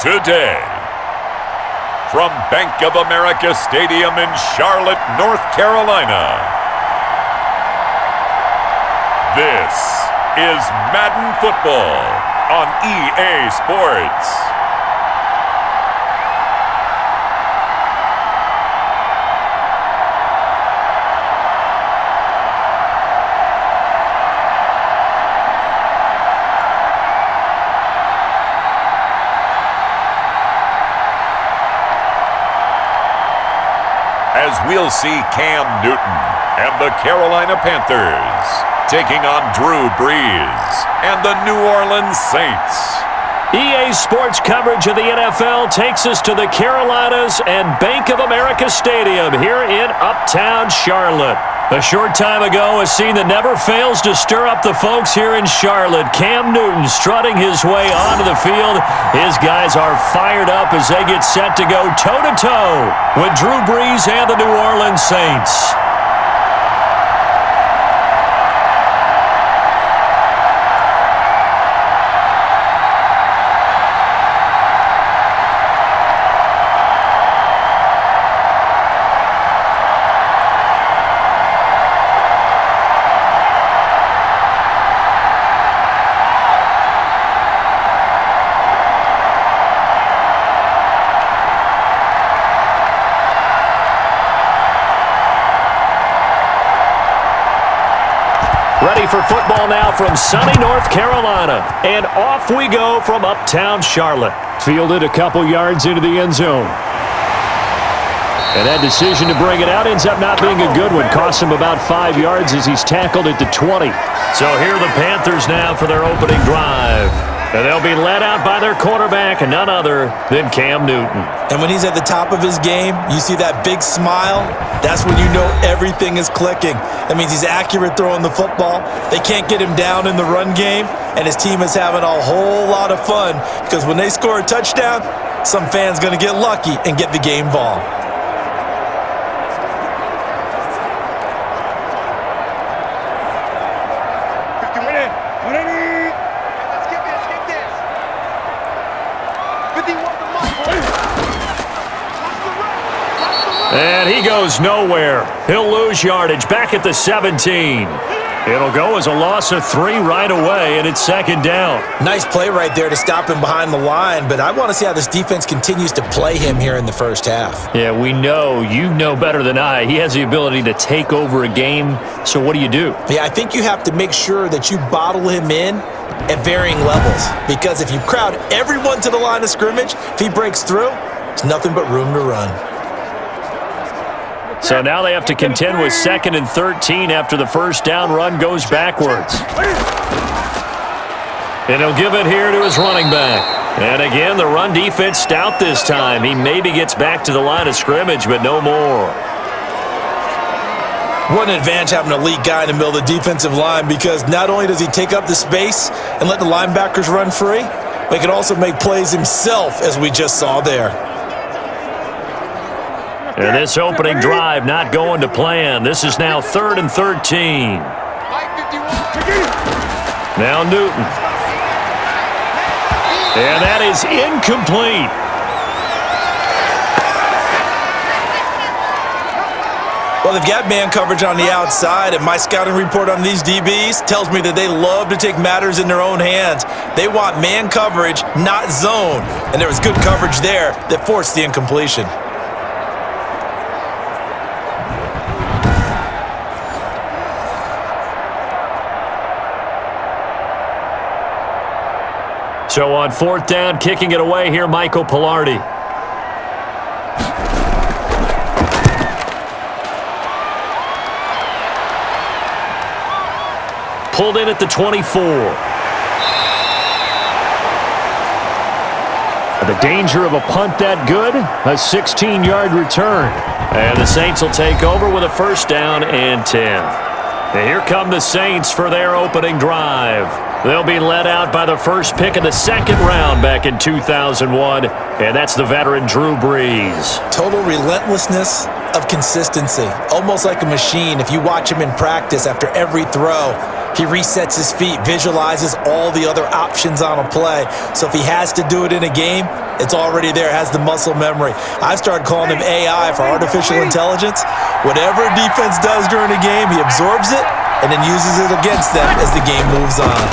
Today, from Bank of America Stadium in Charlotte, North Carolina, this is Madden Football on EA Sports. As we'll see Cam Newton and the Carolina Panthers taking on Drew Brees and the New Orleans Saints. EA Sports coverage of the NFL takes us to the Carolinas and Bank of America Stadium here in Uptown Charlotte. A short time ago, a scene that never fails to stir up the folks here in Charlotte. Cam Newton strutting his way onto the field. His guys are fired up as they get set to go toe-to-toe with Drew Brees and the New Orleans Saints. Ready for football now from sunny North Carolina. And off we go from Uptown Charlotte. Fielded a couple yards into the end zone. And that decision to bring it out ends up not being a good one. Costs him about 5 yards as he's tackled at the 20. So here are the Panthers now for their opening drive. And they'll be led out by their quarterback, and none other than Cam Newton. And when he's at the top of his game, you see that big smile, that's when you know everything is clicking. That means he's accurate throwing the football. They can't get him down in the run game, and his team is having a whole lot of fun because when they score a touchdown, some fan's going to get lucky and get the game ball. And he goes nowhere. He'll lose yardage back at the 17. It'll go as a loss of 3 right away, and it's second down. Nice play right there to stop him behind the line, but I want to see how this defense continues to play him here in the first half. Yeah, we know. You know better than I. He has the ability to take over a game, so what do you do? Yeah, I think you have to make sure that you bottle him in at varying levels, because if you crowd everyone to the line of scrimmage, if he breaks through, there's nothing but room to run. So now they have to contend with 2nd and 13 after the first down run goes backwards. And he'll give it here to his running back. And again, the run defense stout this time. He maybe gets back to the line of scrimmage, but no more. What an advantage having an elite guy in the middle of the defensive line, because not only does he take up the space and let the linebackers run free, but he can also make plays himself, as we just saw there. And this opening drive not going to plan. This is now 3rd and 13. Now Newton. And that is incomplete. Well, they've got man coverage on the outside, and my scouting report on these DBs tells me that they love to take matters in their own hands. They want man coverage, not zone. And there was good coverage there that forced the incompletion. So on 4th down, kicking it away here, Michael Pilardi. Pulled in at the 24. The danger of a punt that good, a 16-yard return. And the Saints will take over with a 1st down and 10. And here come the Saints for their opening drive. They'll be led out by the first pick of the 2nd round back in 2001, and that's the veteran Drew Brees. Total relentlessness of consistency, almost like a machine. If you watch him in practice after every throw, He resets his feet, visualizes all the other options on a play. So if he has to do it in a game, it's already there, has the muscle memory. I started calling him AI for artificial intelligence. Whatever defense does during a game, he absorbs it and then uses it against them as the game moves on.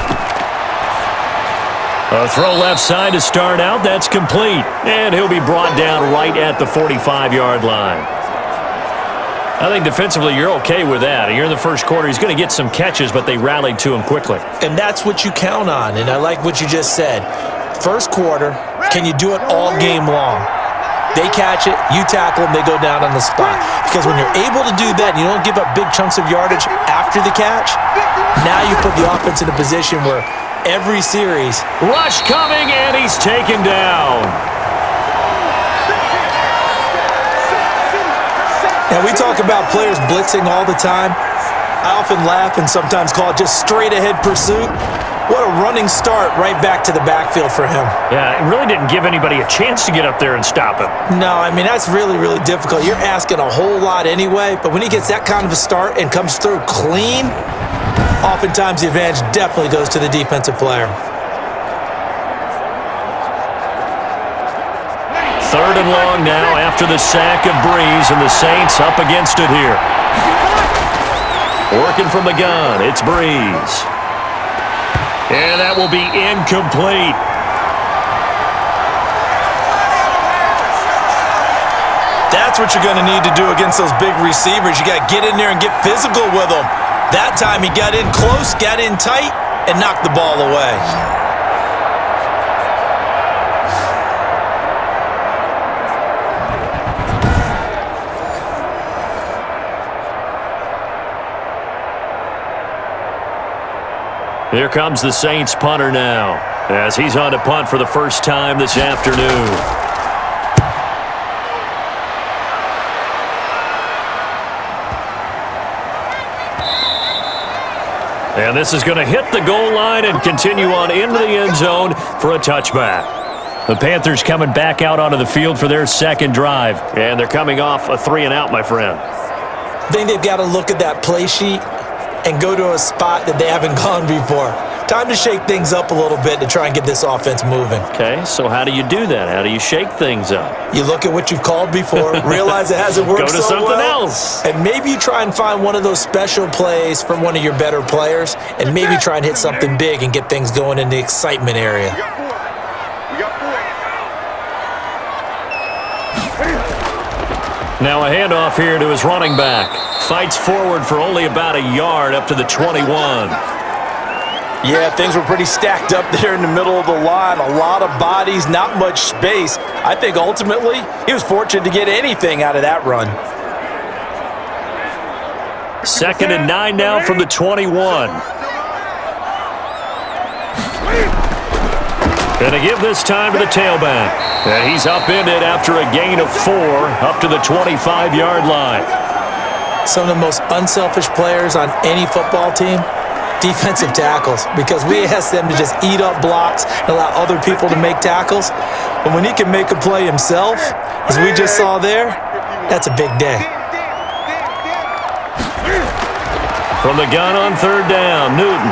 A throw left side to start out. That's complete. And he'll be brought down right at the 45-yard line. I think defensively you're okay with that. Here in the first quarter, he's going to get some catches, but they rallied to him quickly. And that's what you count on, and I like what you just said. First quarter, can you do it all game long? They catch it, you tackle them, they go down on the spot. Because when you're able to do that and you don't give up big chunks of yardage after the catch, now you put the offense in a position where every series. Rush coming, and he's taken down. Now, we talk about players blitzing all the time. I often laugh and sometimes call it just straight-ahead pursuit. What a running start right back to the backfield for him. Yeah, it really didn't give anybody a chance to get up there and stop him. No, I mean, that's really, really difficult. You're asking a whole lot anyway, but when he gets that kind of a start and comes through clean, oftentimes the advantage definitely goes to the defensive player. Third and long now after the sack of Breeze, and the Saints up against it here. Working from the gun, it's Breeze. And that will be incomplete. That's what you're going to need to do against those big receivers. You got to get in there and get physical with them. That time he got in close, got in tight, and knocked the ball away. Here comes the Saints punter now, as he's on to punt for the first time this afternoon. And this is going to hit the goal line and continue on into the end zone for a touchback. The Panthers coming back out onto the field for their second drive, and they're coming off a 3-and-out, my friend. I think they've got to look at that play sheet and go to a spot that they haven't gone before. Time to shake things up a little bit to try and get this offense moving. Okay, so how do you do that? How do you shake things up? You look at what you've called before, realize it hasn't worked Go to so something well, else. and maybe you try and find one of those special plays from one of your better players, and maybe try and hit something big and get things going in the excitement area. Now a handoff here to his running back. Fights forward for only about a yard up to the 21. Yeah, things were pretty stacked up there in the middle of the line. A lot of bodies, not much space. I think ultimately he was fortunate to get anything out of that run. 2nd and 9 now from the 21. And to give this time to the tailback. And he's upended after a gain of 4 up to the 25-yard line. Some of the most unselfish players on any football team, defensive tackles, because we ask them to just eat up blocks and allow other people to make tackles. But when he can make a play himself, as we just saw there, that's a big day. From the gun on 3rd down, Newton.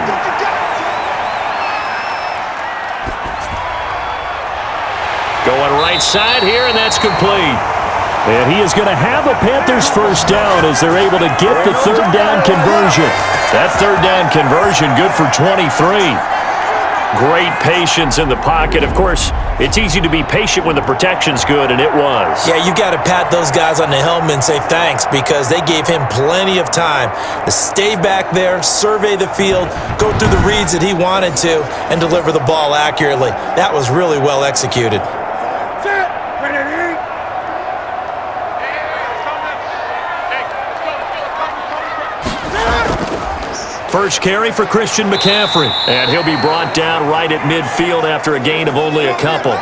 Going right side here, and that's complete. And he is going to have a Panthers first down as they're able to get the 3rd down conversion. That 3rd down conversion good for 23. Great patience in the pocket. Of course, it's easy to be patient when the protection's good, and it was. Yeah, you've got to pat those guys on the helmet and say thanks, because they gave him plenty of time to stay back there, survey the field, go through the reads that he wanted to, and deliver the ball accurately. That was really well executed. First carry for Christian McCaffrey. And he'll be brought down right at midfield after a gain of only a couple.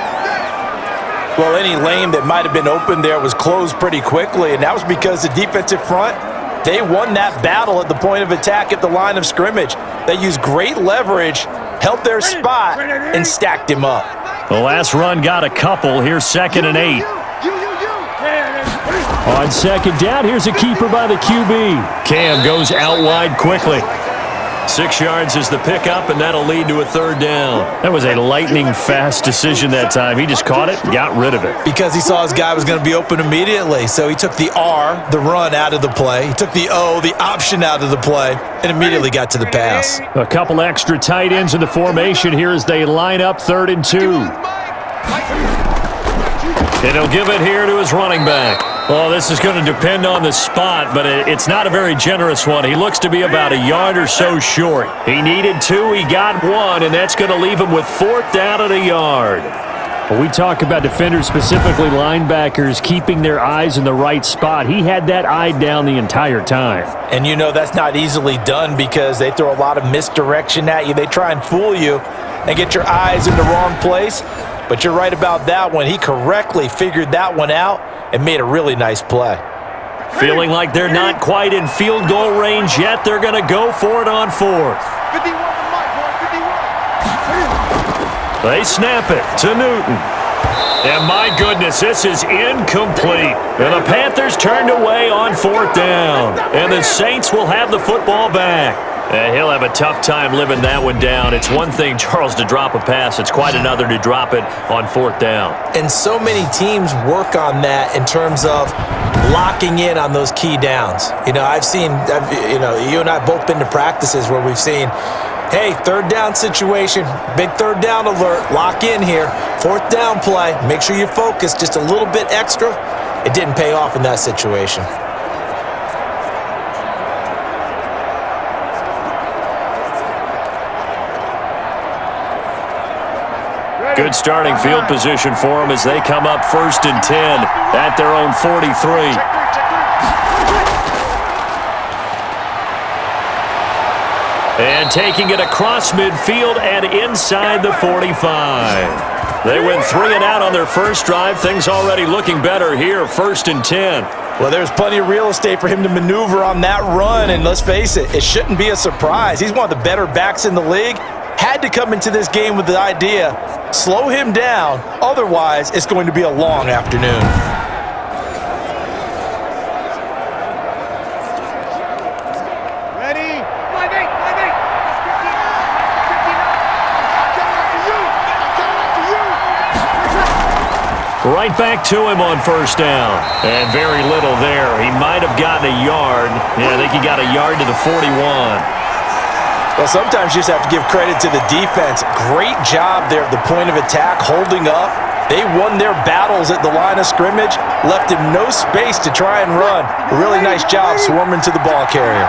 Well, any lane that might have been open there was closed pretty quickly, and that was because the defensive front, they won that battle at the point of attack at the line of scrimmage. They used great leverage, held their spot, and stacked him up. The last run got a couple. Here's 2nd and 8. On 2nd down, here's a keeper by the QB. Cam goes out wide quickly. 6 yards is the pickup, and that'll lead to a third down. That was a lightning-fast decision that time. He just caught it and got rid of it. Because he saw his guy was going to be open immediately. So he took the R, the run, out of the play. He took the O, the option, out of the play, and immediately got to the pass. A couple extra tight ends in the formation here as they line up 3rd and 2. And he'll give it here to his running back. Well, this is going to depend on the spot, but it's not a very generous one. He looks to be about a yard or so short. He needed 2, he got 1, and that's going to leave him with 4th down at a yard. When we talk about defenders, specifically linebackers, keeping their eyes in the right spot, he had that eye down the entire time. And you know that's not easily done because they throw a lot of misdirection at you. They try and fool you and get your eyes in the wrong place. But you're right about that one. He correctly figured that one out and made a really nice play. Feeling like they're not quite in field goal range yet. They're going to go for it on 4th. They snap it to Newton. And my goodness, this is incomplete. And the Panthers turned away on 4th down. And the Saints will have the football back. He'll have a tough time living that one down. It's one thing, Charles, to drop a pass. It's quite another to drop it on 4th down. And so many teams work on that in terms of locking in on those key downs. You know, you and I both been to practices where we've seen, hey, 3rd down situation, big 3rd down alert, lock in here, 4th down play, make sure you focus just a little bit extra. It didn't pay off in that situation. Good starting field position for them as they come up 1st and 10 at their own 43. And taking it across midfield and inside the 45. They went 3 and out on their first drive. Things already looking better here, 1st and 10. Well, there's plenty of real estate for him to maneuver on that run, and let's face it, it shouldn't be a surprise. He's one of the better backs in the league. Had to come into this game with the idea, slow him down, otherwise it's going to be a long afternoon. Ready? Right back to him on 1st down. And very little there. He might have gotten a yard. Yeah, I think he got a yard to the 41. Well, sometimes you just have to give credit to the defense. Great job there at the point of attack, holding up. They won their battles at the line of scrimmage, left him no space to try and run. A really nice job swarming to the ball carrier.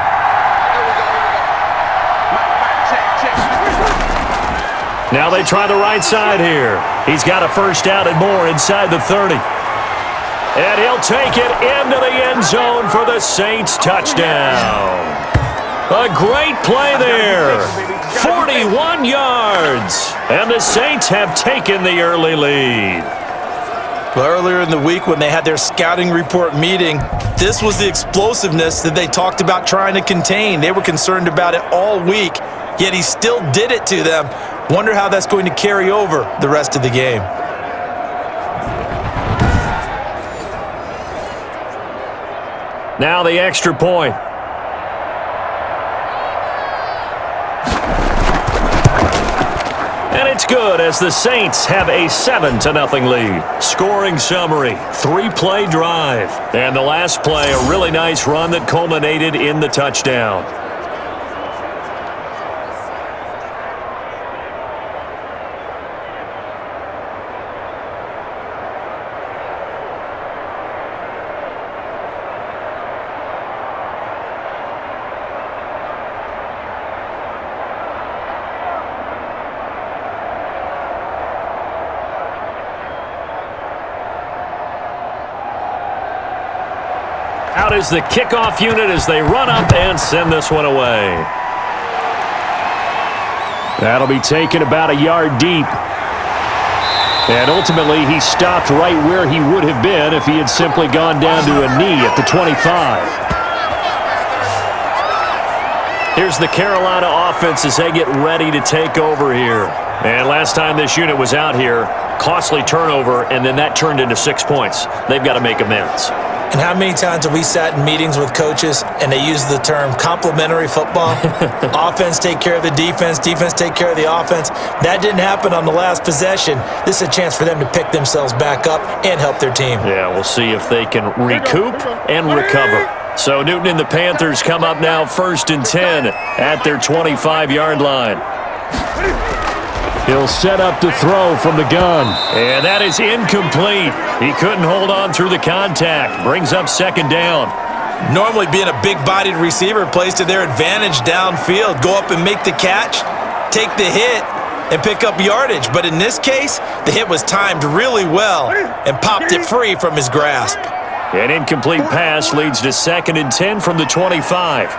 Now they try the right side here. He's got a 1st down and more inside the 30. And he'll take it into the end zone for the Saints touchdown. A great play there. 41 yards. And the Saints have taken the early lead. Well, earlier in the week when they had their scouting report meeting, this was the explosiveness that they talked about trying to contain. They were concerned about it all week, yet he still did it to them. Wonder how that's going to carry over the rest of the game. Now the extra point. And it's good as the Saints have a 7-0 lead. Scoring summary, 3-play drive. And the last play, a really nice run that culminated in the touchdown. Out is the kickoff unit as they run up and send this one away. That'll be taken about a yard deep. And ultimately, he stopped right where he would have been if he had simply gone down to a knee at the 25. Here's the Carolina offense as they get ready to take over here. And last time this unit was out here, costly turnover, and then that turned into 6 points. They've got to make amends. And how many times have we sat in meetings with coaches and they use the term complementary football? Offense take care of the defense, defense take care of the offense. That didn't happen on the last possession. This is a chance for them to pick themselves back up and help their team. Yeah, we'll see if they can recoup and recover. So Newton and the Panthers come up now 1st and 10 at their 25-yard line. He'll set up to throw from the gun. And that is incomplete. He couldn't hold on through the contact. Brings up 2nd down. Normally being a big-bodied receiver plays to their advantage downfield. Go up and make the catch, take the hit, and pick up yardage. But in this case, the hit was timed really well and popped it free from his grasp. An incomplete pass leads to 2nd and 10 from the 25.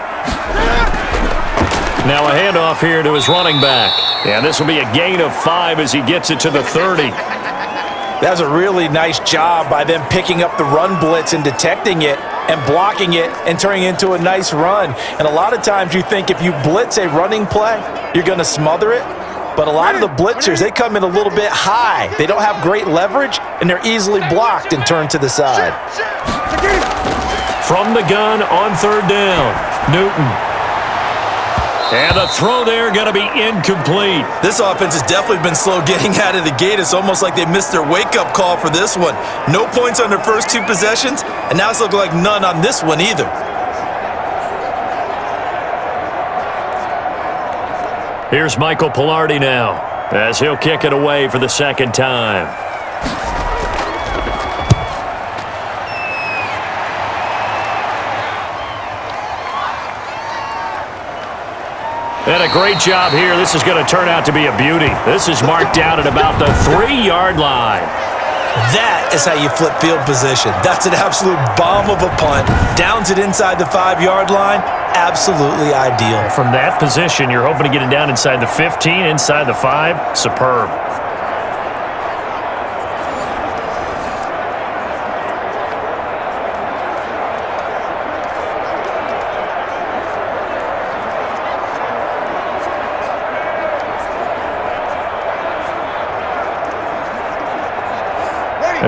Now a handoff here to his running back. And this will be a gain of 5 as he gets it to the 30. That was a really nice job by them picking up the run blitz and detecting it and blocking it and turning it into a nice run. And a lot of times you think if you blitz a running play, you're going to smother it. But a lot of the blitzers, they come in a little bit high. They don't have great leverage, and they're easily blocked and turned to the side. From the gun on 3rd down, Newton. And the throw there going to be incomplete. This offense has definitely been slow getting out of the gate. It's almost like they missed their wake-up call for this one. No points on their first 2 possessions, and now it's looking like none on this one either. Here's Michael Pilardi now as he'll kick it away for the 2nd time. And a great job here. This is going to turn out to be a beauty. This is marked out at about the 3-yard line. That is how you flip field position. That's an absolute bomb of a punt. Downs it inside the 5-yard line. Absolutely ideal. From that position, you're hoping to get it down inside the 15, inside the 5. Superb.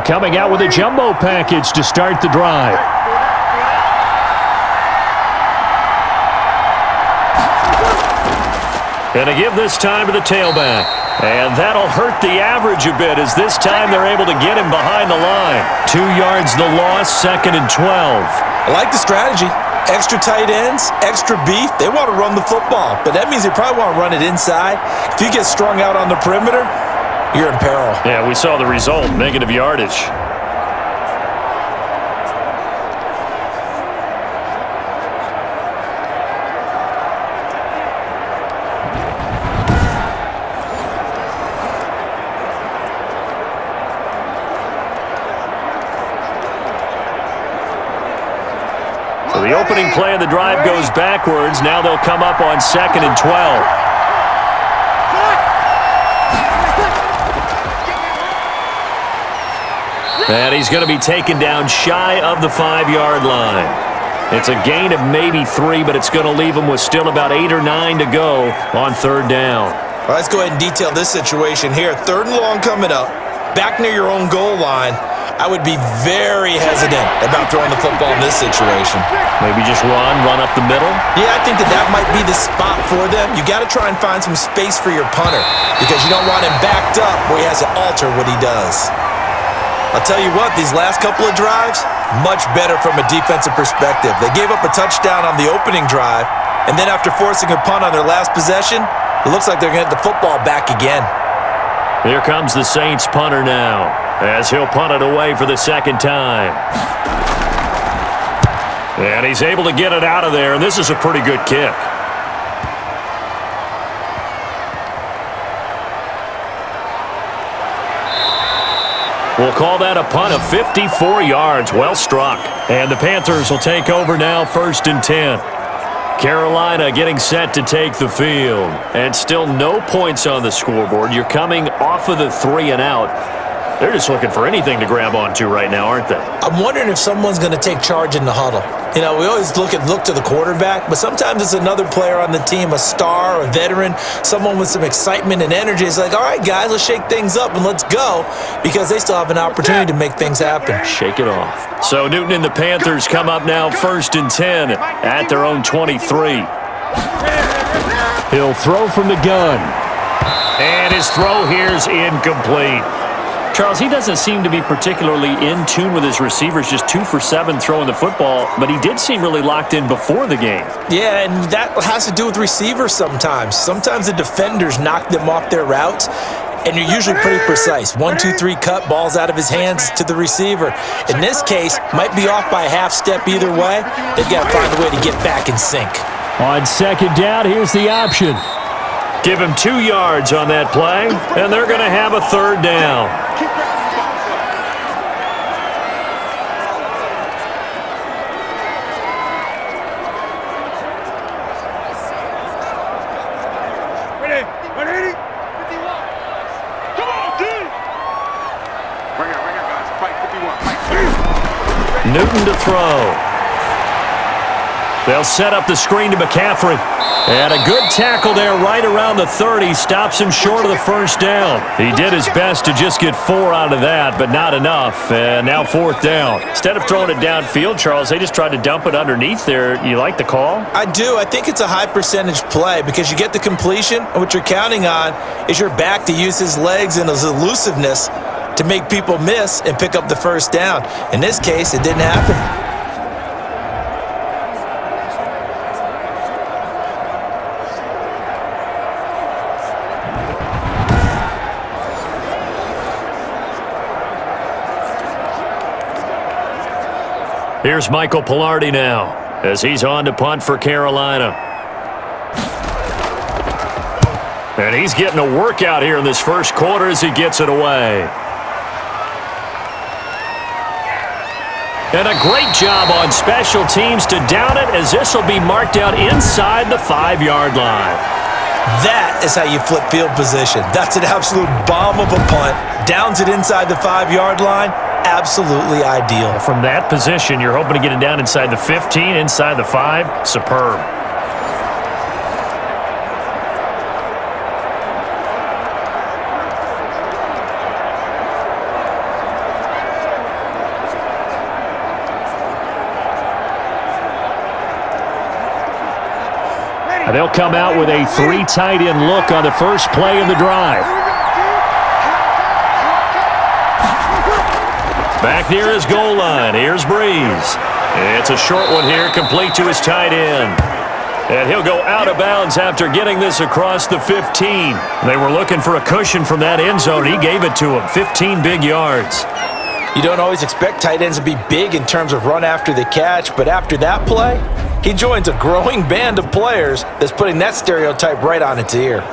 Coming out with a jumbo package to start the drive. And to give this time to the tailback. And that'll hurt the average a bit as this time they're able to get him behind the line. 2 yards the loss, 2nd and 12. I like the strategy. Extra tight ends, extra beef. They want to run the football, but that means they probably want to run it inside. If you get strung out on the perimeter, you're in peril. Yeah, we saw the result, negative yardage. So the opening play of the drive goes backwards. Now they'll come up on 2nd and 12. And he's going to be taken down shy of the 5-yard line. It's a gain of maybe 3, but it's going to leave him with still about 8 or 9 to go on 3rd down. All right, let's go ahead and detail this situation here. 3rd and long coming up, back near your own goal line. I would be very hesitant about throwing the football in this situation. Maybe just run up the middle? Yeah, I think that might be the spot for them. You got to try and find some space for your punter because you don't want him backed up where he has to alter what he does. I'll tell you what, these last couple of drives, much better from a defensive perspective. They gave up a touchdown on the opening drive, and then after forcing a punt on their last possession, it looks like they're going to get the football back again. Here comes the Saints punter now, as he'll punt it away for the 2nd time. And he's able to get it out of there, and this is a pretty good kick. We'll call that a punt of 54 yards. Well struck. And the Panthers will take over now 1st and 10. Carolina getting set to take the field. And still no points on the scoreboard. You're coming off of the 3 and out. They're just looking for anything to grab onto right now, aren't they? I'm wondering if someone's going to take charge in the huddle. You know, we always look to the quarterback, but sometimes it's another player on the team, a star, a veteran, someone with some excitement and energy. It's like, all right, guys, let's shake things up and let's go, because they still have an opportunity to make things happen. Shake it off. So Newton and the Panthers come up now 1st and 10 at their own 23. He'll throw from the gun. And his throw here's incomplete. Charles, he doesn't seem to be particularly in tune with his receivers, just 2 for 7 throwing the football, but he did seem really locked in before the game. Yeah, and that has to do with receivers sometimes. Sometimes the defenders knock them off their routes, and you're usually pretty precise. 1, 2, 3 cut, balls out of his hands to the receiver. In this case, might be off by a half step either way. They've got to find a way to get back in sync. On 2nd down, here's the option. Give him 2 yards on that play, and they're going to have a 3rd down. Newton to throw. They'll set up the screen to McCaffrey. And a good tackle there right around the 30. Stops him short of the 1st down. He did his best to just get 4 out of that, but not enough. And now 4th down. Instead of throwing it downfield, Charles, they just tried to dump it underneath there. You like the call? I do. I think it's a high percentage play because you get the completion, and what you're counting on is your back to use his legs and his elusiveness to make people miss and pick up the 1st down. In this case, it didn't happen. Here's Michael Pilardi now as he's on to punt for Carolina. And he's getting a workout here in this 1st quarter as he gets it away. And a great job on special teams to down it, as this will be marked out inside the 5-yard line. That is how you flip field position. That's an absolute bomb of a punt. Downs it inside the 5-yard line. Absolutely ideal. From that position, you're hoping to get it down inside the 15, inside the 5. Superb. They'll come out with a 3 tight end look on the first play of the drive. Back near his goal line, here's Breeze. It's a short one here, complete to his tight end. And he'll go out of bounds after getting this across the 15. They were looking for a cushion from that end zone. He gave it to him, 15 big yards. You don't always expect tight ends to be big in terms of run after the catch, but after that play, he joins a growing band of players that's putting that stereotype right on its ear.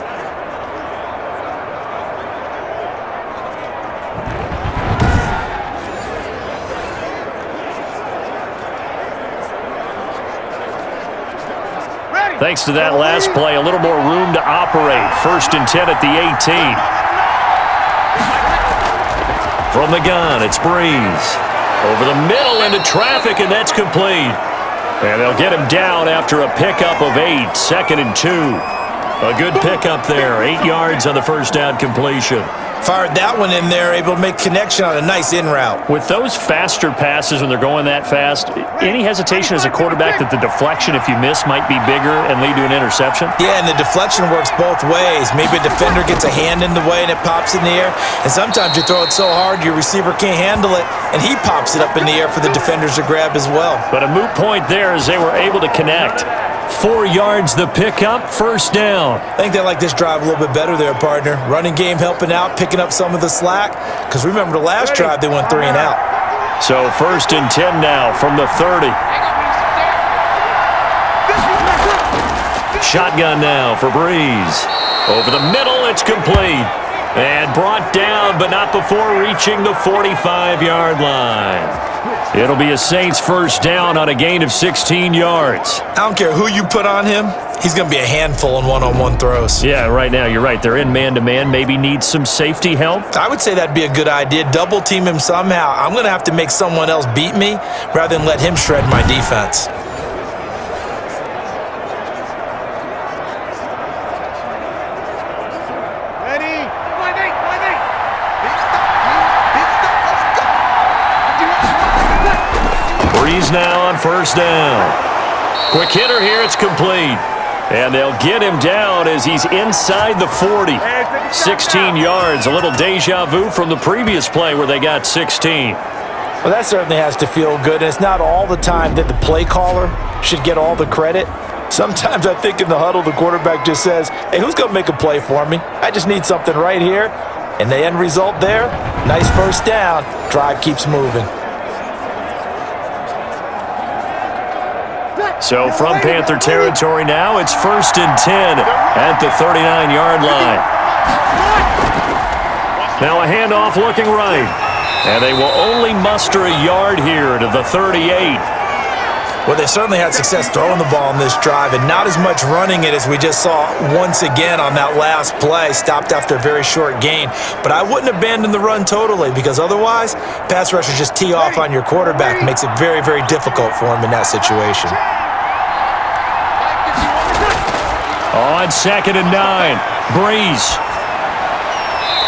Thanks to that last play, a little more room to operate. 1st and 10 at the 18. From the gun, it's Breeze. Over the middle into traffic, and that's complete. And they'll get him down after a pickup of 8, 2nd and 2. A good pickup there, 8 yards on the 1st down completion. Fired that one in there, able to make connection on a nice in route. With those faster passes when they're going that fast, any hesitation as a quarterback that the deflection, if you miss, might be bigger and lead to an interception? Yeah, and the deflection works both ways. Maybe a defender gets a hand in the way and it pops in the air. And sometimes you throw it so hard your receiver can't handle it, and he pops it up in the air for the defenders to grab as well. But a moot point there as they were able to connect. 4 yards the pickup, 1st down. I think they like this drive a little bit better there, partner. Running game helping out, picking up some of the slack. Because remember, the last drive they went 3 and out. So 1st and 10 now from the 30. Shotgun now for Breeze. Over the middle, it's complete. And brought down, but not before reaching the 45-yard line. It'll be a Saints first down on a gain of 16 yards. I don't care who you put on him. He's going to be a handful in one-on-one throws. Yeah, right now you're right. They're in man-to-man. Maybe need some safety help. I would say that'd be a good idea. Double team him somehow. I'm going to have to make someone else beat me rather than let him shred my defense. Breeze now on first down. Quick hitter here. It's complete. And they'll get him down as he's inside the 40. 16 yards. A little deja vu from the previous play where they got 16. Well, that certainly has to feel good. And it's not all the time that the play caller should get all the credit. Sometimes I think in the huddle, the quarterback just says, hey, who's going to make a play for me? I just need something right here. And the end result there, nice first down. Drive keeps moving. So from Panther territory now, it's 1st and 10 at the 39-yard line. Now a handoff looking right. And they will only muster a yard here to the 38. Well, they certainly had success throwing the ball in this drive and not as much running it as we just saw once again on that last play. Stopped after a very short gain. But I wouldn't abandon the run totally because otherwise, pass rushers just tee off on your quarterback. Makes it very, very difficult for him in that situation. On 2nd and 9, Breeze.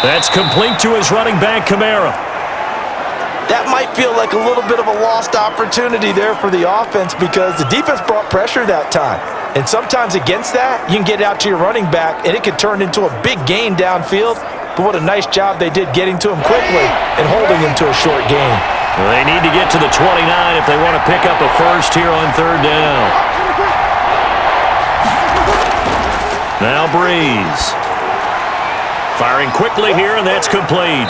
That's complete to his running back, Kamara. That might feel like a little bit of a lost opportunity there for the offense because the defense brought pressure that time. And sometimes against that, you can get out to your running back, and it could turn into a big gain downfield. But what a nice job they did getting to him quickly and holding him to a short gain. Well, they need to get to the 29 if they want to pick up a first here on 3rd down. Now Breeze. Firing quickly here, and that's complete.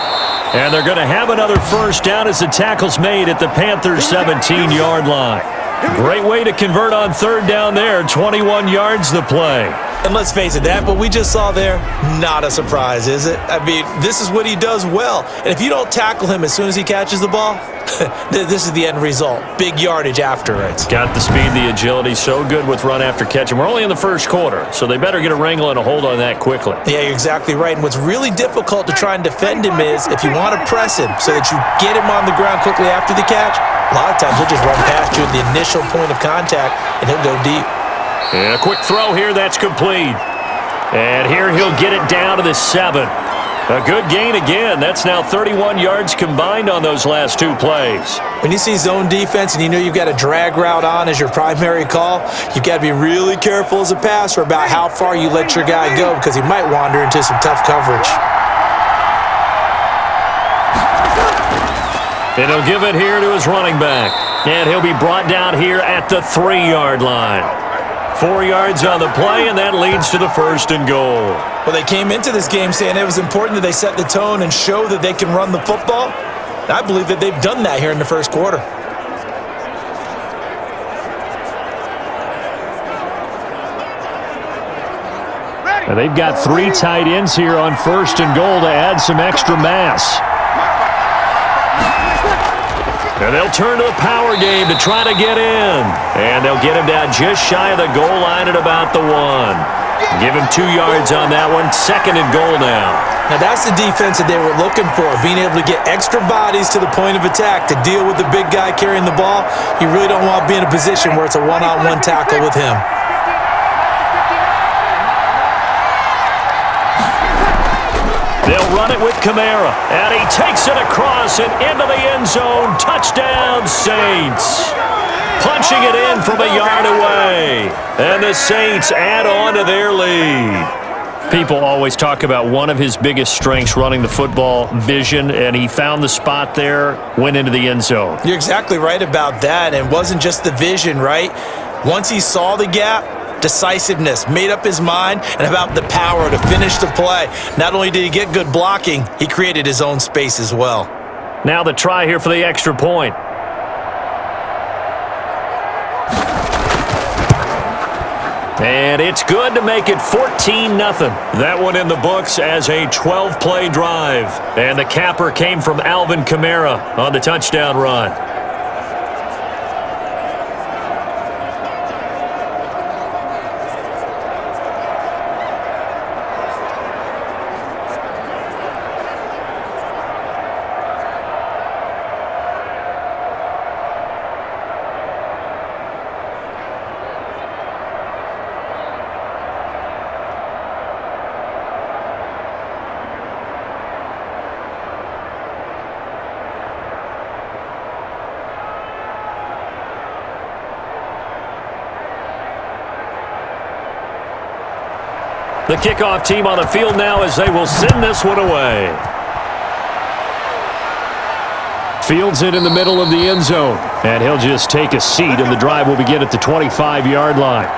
And they're going to have another first down as the tackle's made at the Panthers' 17-yard line. Great way to convert on 3rd down there. 21 yards the play. And let's face it, that what we just saw there, not a surprise, is it? I mean, this is what he does well. And if you don't tackle him as soon as he catches the ball, this is the end result. Big yardage after it. Got the speed, the agility, so good with run after catch. And we're only in the first quarter, so they better get a wrangle and a hold on that quickly. Yeah, you're exactly right. And what's really difficult to try and defend him is if you want to press him so that you get him on the ground quickly after the catch, a lot of times he'll just run past you at the initial point of contact, and he'll go deep. And a quick throw here, that's complete. And here he'll get it down to the 7. A good gain again. That's now 31 yards combined on those last 2 plays. When you see zone defense and you know you've got a drag route on as your primary call, you've got to be really careful as a passer about how far you let your guy go because he might wander into some tough coverage. And he'll give it here to his running back. And he'll be brought down here at the 3-yard line. 4 yards on the play, and that leads to the 1st and goal. Well, they came into this game saying it was important that they set the tone and show that they can run the football. And I believe that they've done that here in the first quarter. And they've got 3 tight ends here on 1st and goal to add some extra mass. And they'll turn to the power game to try to get in. And they'll get him down just shy of the goal line at about the 1. Give him 2 yards on that one. 2nd and goal now. Now that's the defense that they were looking for, being able to get extra bodies to the point of attack to deal with the big guy carrying the ball. You really don't want to be in a position where it's a one-on-one tackle with him. They'll run it with Kamara, and he takes it across and into the end zone. Touchdown, Saints. Punching it in from a yard away. And the Saints add on to their lead. People always talk about one of his biggest strengths running the football, vision, and he found the spot there, went into the end zone. You're exactly right about that. And it wasn't just the vision, right? Once he saw the gap, decisiveness, made up his mind, and about the power to finish the play. Not only did he get good blocking, he created his own space as well. Now the try here for the extra point. And it's good to make it 14-0. That one in the books as a 12-play drive. And the capper came from Alvin Kamara on the touchdown run. The kickoff team on the field now as they will send this one away. Fields it in the middle of the end zone. And he'll just take a seat, and the drive will begin at the 25-yard line.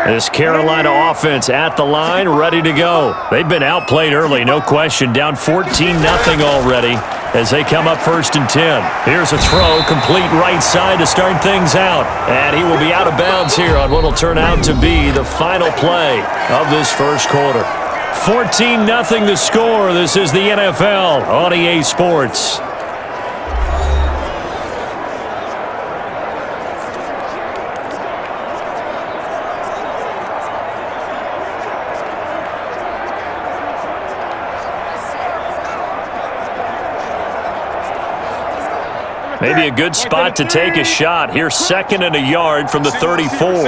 This Carolina offense at the line, ready to go. They've been outplayed early, no question. Down 14-0 already as they come up 1st and 10. Here's a throw, complete right side to start things out. And he will be out of bounds here on what will turn out to be the final play of this first quarter. 14-0 the score. This is the NFL on EA Sports. Maybe a good spot to take a shot. Here's 2nd and a yard from the 34.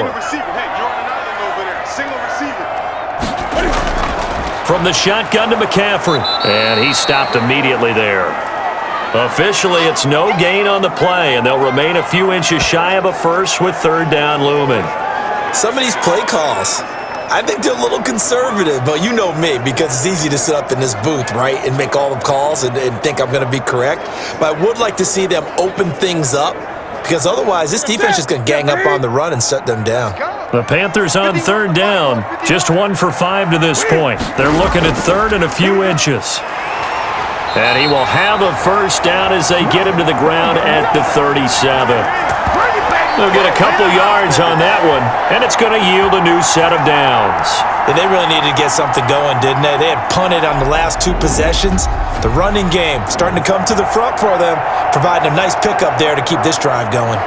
From the shotgun to McCaffrey. And he stopped immediately there. Officially, it's no gain on the play, and they'll remain a few inches shy of a first with 3rd down looming. Some of these play calls, I think they're a little conservative, but you know me, because it's easy to sit up in this booth, right, and make all the calls and think I'm going to be correct. But I would like to see them open things up, because otherwise this defense is going to gang up on the run and shut them down. The Panthers on 3rd down, just 1 for 5 to this point. They're looking at 3rd and a few inches. And he will have a first down as they get him to the ground at the 37. They'll get a couple yards on that one, and it's going to yield a new set of downs. Yeah, they really needed to get something going, didn't they? They had punted on the last 2 possessions. The running game starting to come to the front for them, providing a nice pickup there to keep this drive going.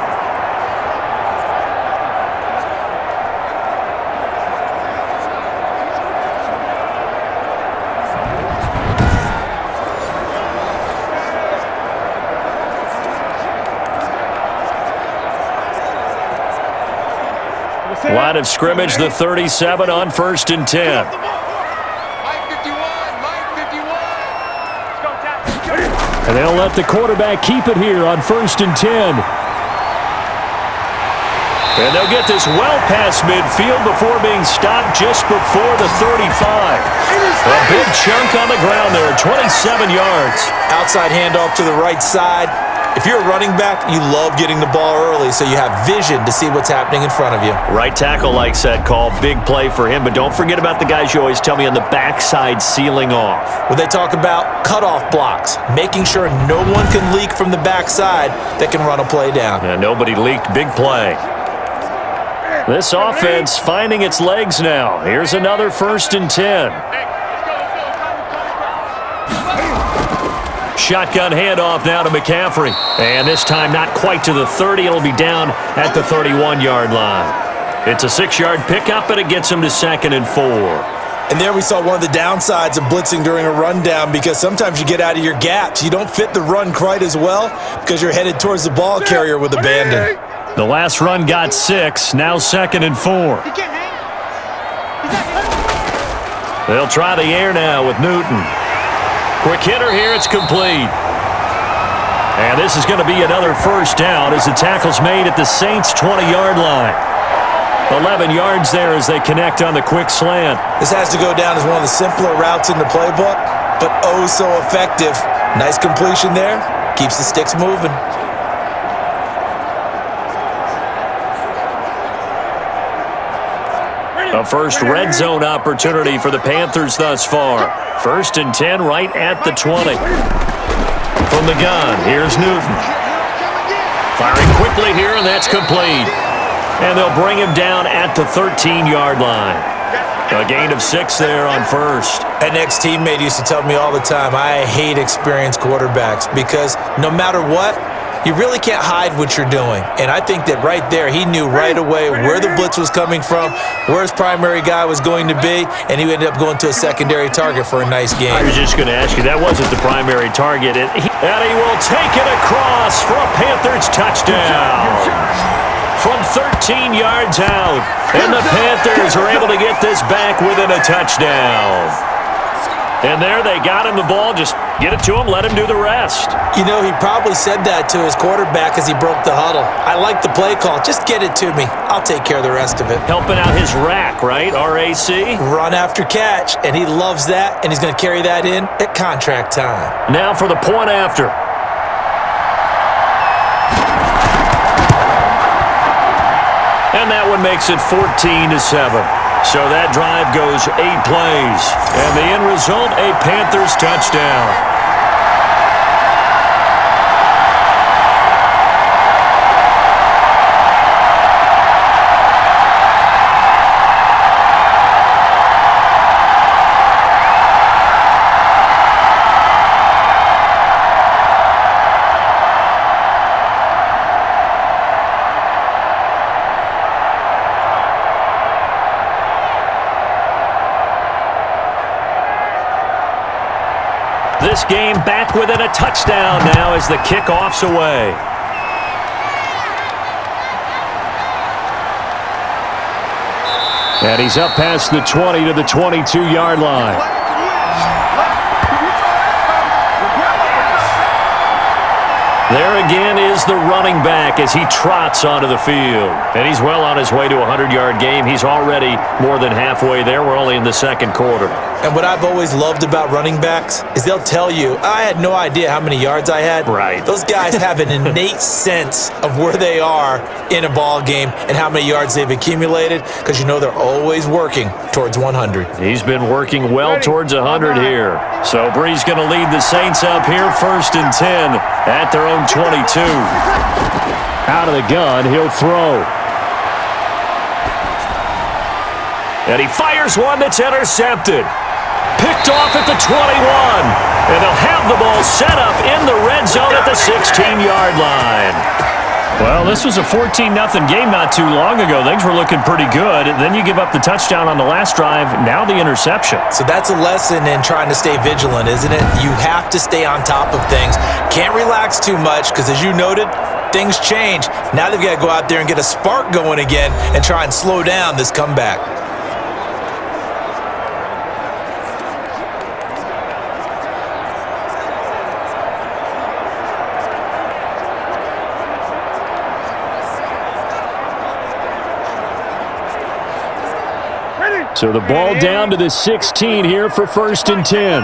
Line of scrimmage, the 37 on 1st and 10. And they'll let the quarterback keep it here on 1st and 10. And they'll get this well past midfield before being stopped just before the 35. A big chunk on the ground there, 27 yards. Outside handoff to the right side. If you're a running back, you love getting the ball early so you have vision to see what's happening in front of you. Right tackle likes that call. Big play for him, but don't forget about the guys you always tell me on the backside sealing off. When they talk about cutoff blocks, making sure no one can leak from the backside that can run a play down. And nobody leaked. Big play. This offense finding its legs now. Here's another 1st and 10. Shotgun handoff now to McCaffrey. And this time not quite to the 30. It'll be down at the 31-yard line. It's a 6-yard pickup, and it gets him to 2nd and 4. And there we saw one of the downsides of blitzing during a rundown, because sometimes you get out of your gaps. You don't fit the run quite as well because you're headed towards the ball carrier with abandon. The last run got 6. Now 2nd and 4. They'll try the air now with Newton. Quick hitter here, it's complete. And this is going to be another first down as the tackle's made at the Saints' 20-yard line. 11 yards there as they connect on the quick slant. This has to go down as one of the simpler routes in the playbook, but oh so effective. Nice completion there. Keeps the sticks moving. A first red zone opportunity for the Panthers thus far. 1st and 10 right at the 20. From the gun, here's Newton. Firing quickly here, and that's complete. And they'll bring him down at the 13-yard line. A gain of 6 there on first. An ex-teammate used to tell me all the time, I hate experienced quarterbacks because no matter what, You really can't hide what you're doing. And I think that right there, he knew right away where the blitz was coming from, where his primary guy was going to be, and he ended up going to a secondary target for a nice game. I was just going to ask you, that wasn't the primary target. And he will take it across for a Panthers touchdown. From 13 yards out. And the Panthers are able to get this back within a touchdown. And there they got him the ball. Just get it to him, let him do the rest. You know, he probably said that to his quarterback as he broke the huddle. I like the play call. Just get it to me. I'll take care of the rest of it. Helping out his rack, right? RAC? Run after catch, and he loves that, and he's going to carry that in at contract time. Now for the point after. And that one makes it 14-7. So that drive goes 8 plays. And the end result, a Panthers touchdown. This game back within a touchdown now as the kickoff's away. And he's up past the 20 to the 22-yard line. There again is the running back as he trots onto the field. And he's well on his way to a 100-yard game. He's already more than halfway there. We're only in the second quarter. And what I've always loved about running backs is they'll tell you, I had no idea how many yards I had. Right. Those guys have an innate sense of where they are in a ball game and how many yards they've accumulated because you know they're always working towards 100. He's been working well towards 100 here. So Bree's going to lead the Saints up here 1st and 10 at their own 22. Out of the gun, he'll throw. And he fires one that's intercepted. Picked off at the 21. And they'll have the ball set up in the red zone at the 16-yard line. Well, this was a 14-0 game not too long ago. Things were looking pretty good. Then you give up the touchdown on the last drive. Now the interception. So that's a lesson in trying to stay vigilant, isn't it? You have to stay on top of things. Can't relax too much because, as you noted, things change. Now they've got to go out there and get a spark going again and try and slow down this comeback. So the ball down to the 16 here for 1st and 10.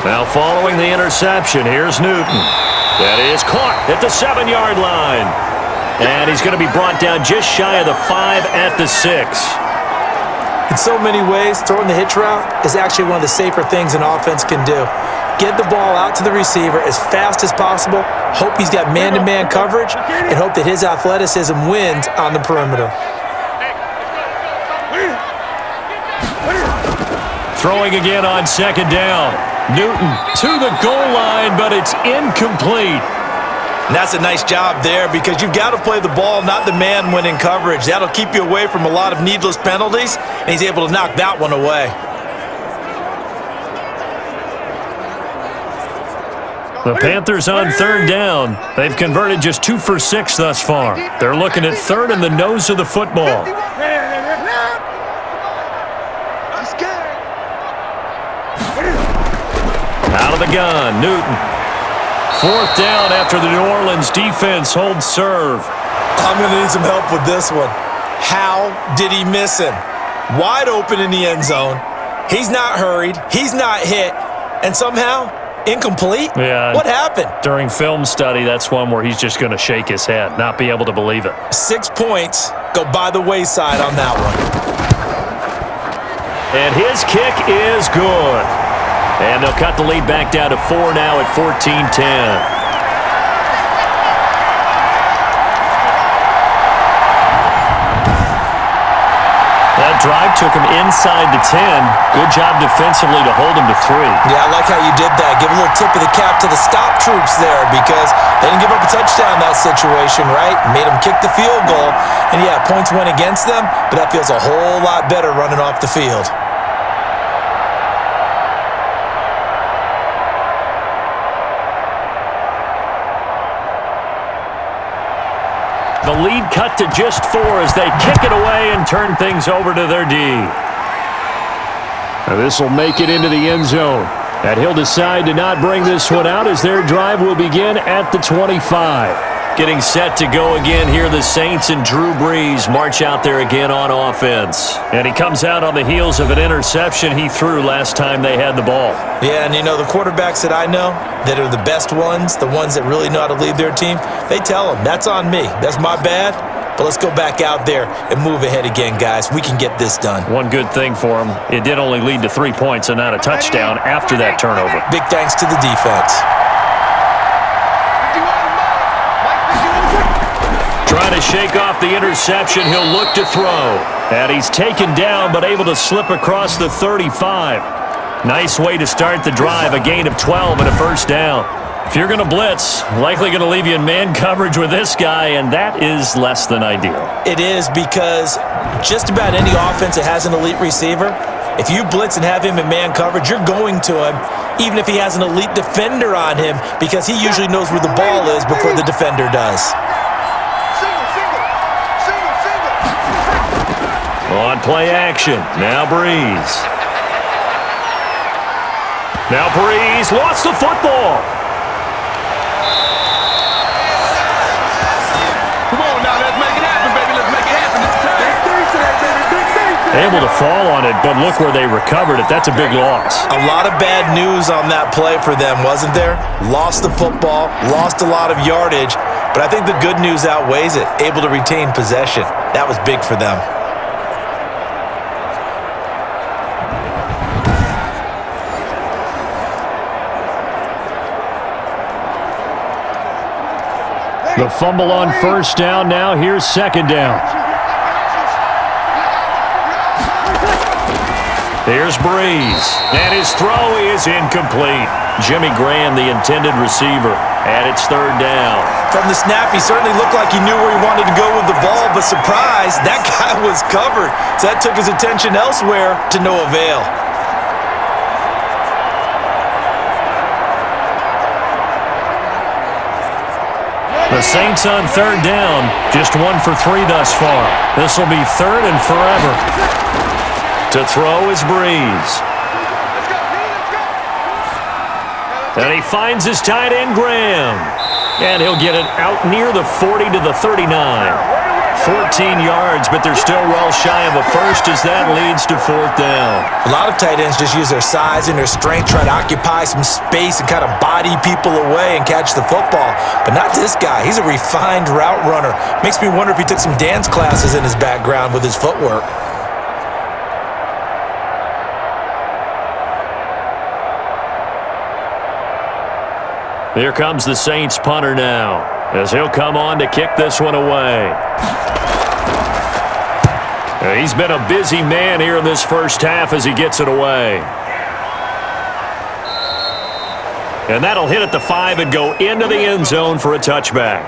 Now following the interception, here's Newton. That is caught at the 7-yard line. And he's going to be brought down just shy of the 5 at the 6. In so many ways, throwing the hitch route is actually one of the safer things an offense can do. Get the ball out to the receiver as fast as possible, hope he's got man-to-man coverage, and hope that his athleticism wins on the perimeter. Throwing again on 2nd down. Newton to the goal line, but it's incomplete. And that's a nice job there because you've got to play the ball, not the man when in coverage. That'll keep you away from a lot of needless penalties, and he's able to knock that one away. The Panthers on 3rd down. They've converted just 2 for 6 thus far. They're looking at 3rd and the nose of the football. Out of the gun, Newton. 4th down after the New Orleans defense holds serve. I'm going to need some help with this one. How did he miss him? Wide open in the end zone. He's not hurried. He's not hit. And somehow, incomplete? Yeah. What happened? During film study, that's one where he's just going to shake his head, not be able to believe it. 6 points go by the wayside on that one. And his kick is good. And they'll cut the lead back down to 4 now at 14-10. The That drive took him inside the 10. Good job defensively to hold him to 3. Yeah, I like how you did that. Give a little tip of the cap to the stop troops there because they didn't give up a touchdown in that situation, right? Made them kick the field goal. And, yeah, points went against them, but that feels a whole lot better running off the field. The lead cut to just 4 as they kick it away and turn things over to their D. This will make it into the end zone. And he'll decide to not bring this one out as their drive will begin at the 25. Getting set to go again here, the Saints and Drew Brees march out there again on offense. And he comes out on the heels of an interception he threw last time they had the ball. Yeah, and you know, the quarterbacks that I know that are the best ones, the ones that really know how to lead their team, they tell them, that's on me. That's my bad. But let's go back out there and move ahead again, guys. We can get this done. One good thing for him, it did only lead to 3 points and not a touchdown after that turnover. Big thanks to the defense. Trying to shake off the interception, he'll look to throw. And he's taken down, but able to slip across the 35. Nice way to start the drive, a gain of 12 and a first down. If you're going to blitz, likely going to leave you in man coverage with this guy, and that is less than ideal. It is because just about any offense that has an elite receiver, if you blitz and have him in man coverage, you're going to him, even if he has an elite defender on him, because he usually knows where the ball is before the defender does. On play action, now Brees. Now Brees lost the football. Come on now, let's make it happen, baby. Let's make it happen. Able to fall on it, but look where they recovered it. That's a big loss. A lot of bad news on that play for them, wasn't there? Lost the football, lost a lot of yardage, but I think the good news outweighs it. Able to retain possession. That was big for them. The fumble on first down. Now here's second down. Here's Brees. And his throw is incomplete. Jimmy Graham, the intended receiver, and it's third down. From the snap, he certainly looked like he knew where he wanted to go with the ball, but surprise, that guy was covered. So that took his attention elsewhere to no avail. The Saints on third down, just 1 for 3 thus far. This will be third and forever. To throw is Brees. And he finds his tight end, Graham. And he'll get it out near the 40 to the 39. 14 yards, but they're still well shy of a first as that leads to fourth down. A lot of tight ends just use their size and their strength, try to occupy some space and kind of body people away and catch the football. But not this guy. He's a refined route runner. Makes me wonder if he took some dance classes in his background with his footwork. Here comes the Saints punter now, as he'll come on to kick this one away. He's been a busy man here in this first half as he gets it away. And that'll hit at the 5 and go into the end zone for a touchback.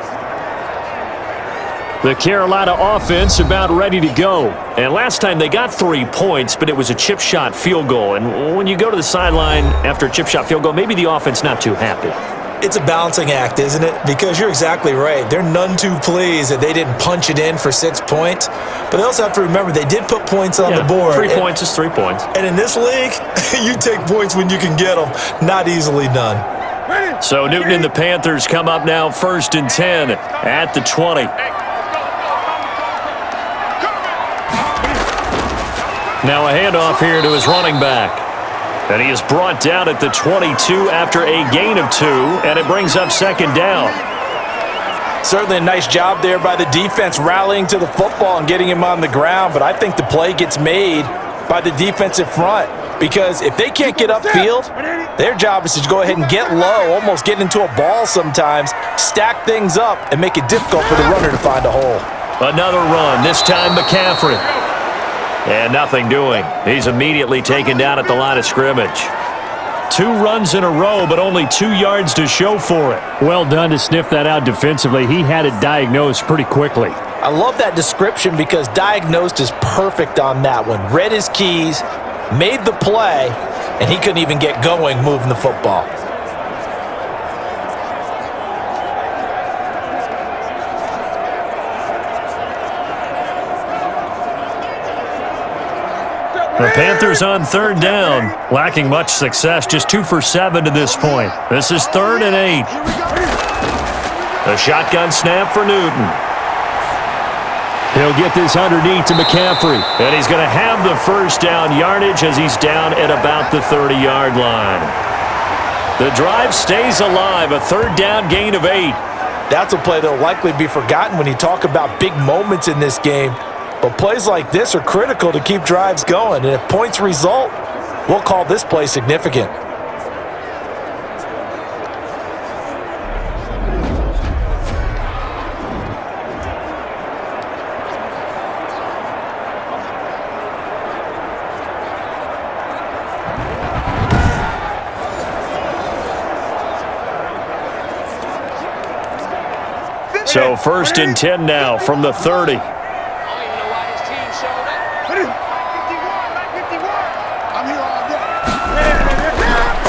The Carolina offense about ready to go. And last time they got 3 points, but it was a chip shot field goal. And when you go to the sideline after a chip shot field goal, maybe the offense not too happy. It's a balancing act, isn't it? Because you're exactly right. They're none too pleased that they didn't punch it in for 6 points. But they also have to remember they did put points on the board. 3 points is 3 points. And in this league, you take points when you can get them. Not easily done. So Newton and the Panthers come up now first and 10 at the 20. Now a handoff here to his running back. And he is brought down at the 22 after a gain of 2, and it brings up second down. Certainly a nice job there by the defense rallying to the football and getting him on the ground, but I think the play gets made by the defensive front because if they can't get upfield, their job is to go ahead and get low, almost get into a ball sometimes, stack things up, and make it difficult for the runner to find a hole. Another run, this time McCaffrey. And nothing doing. He's immediately taken down at the line of scrimmage. 2 runs in a row, but only 2 yards to show for it. Well done to sniff that out defensively. He had it diagnosed pretty quickly. I love that description because diagnosed is perfect on that one. Read his keys, made the play, and he couldn't even get going moving the football. The Panthers on 3rd down, lacking much success, just 2 for 7 to this point. This is 3rd and 8. A shotgun snap for Newton. He'll get this underneath to McCaffrey, and he's going to have the first down yardage as he's down at about the 30-yard line. The drive stays alive, a 3rd down gain of 8. That's a play that will likely be forgotten when you talk about big moments in this game. But plays like this are critical to keep drives going. And if points result, we'll call this play significant. So 1st and 10 now from the 30.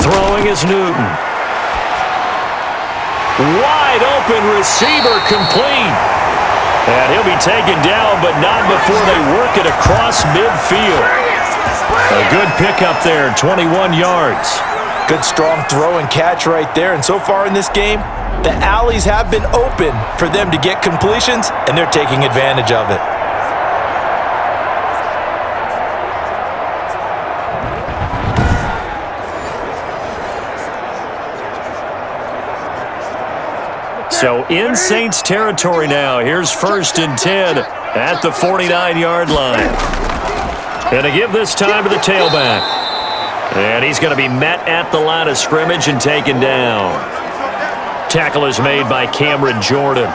Throwing is Newton. Wide open receiver complete. And he'll be taken down, but not before they work it across midfield. A good pickup there, 21 yards. Good strong throw and catch right there. And so far in this game, the alleys have been open for them to get completions, and they're taking advantage of it. So in Saints territory now. Here's 1st and 10 at the 49-yard line. And to give this time to the tailback. And he's going to be met at the line of scrimmage and taken down. Tackle is made by Cameron Jordan.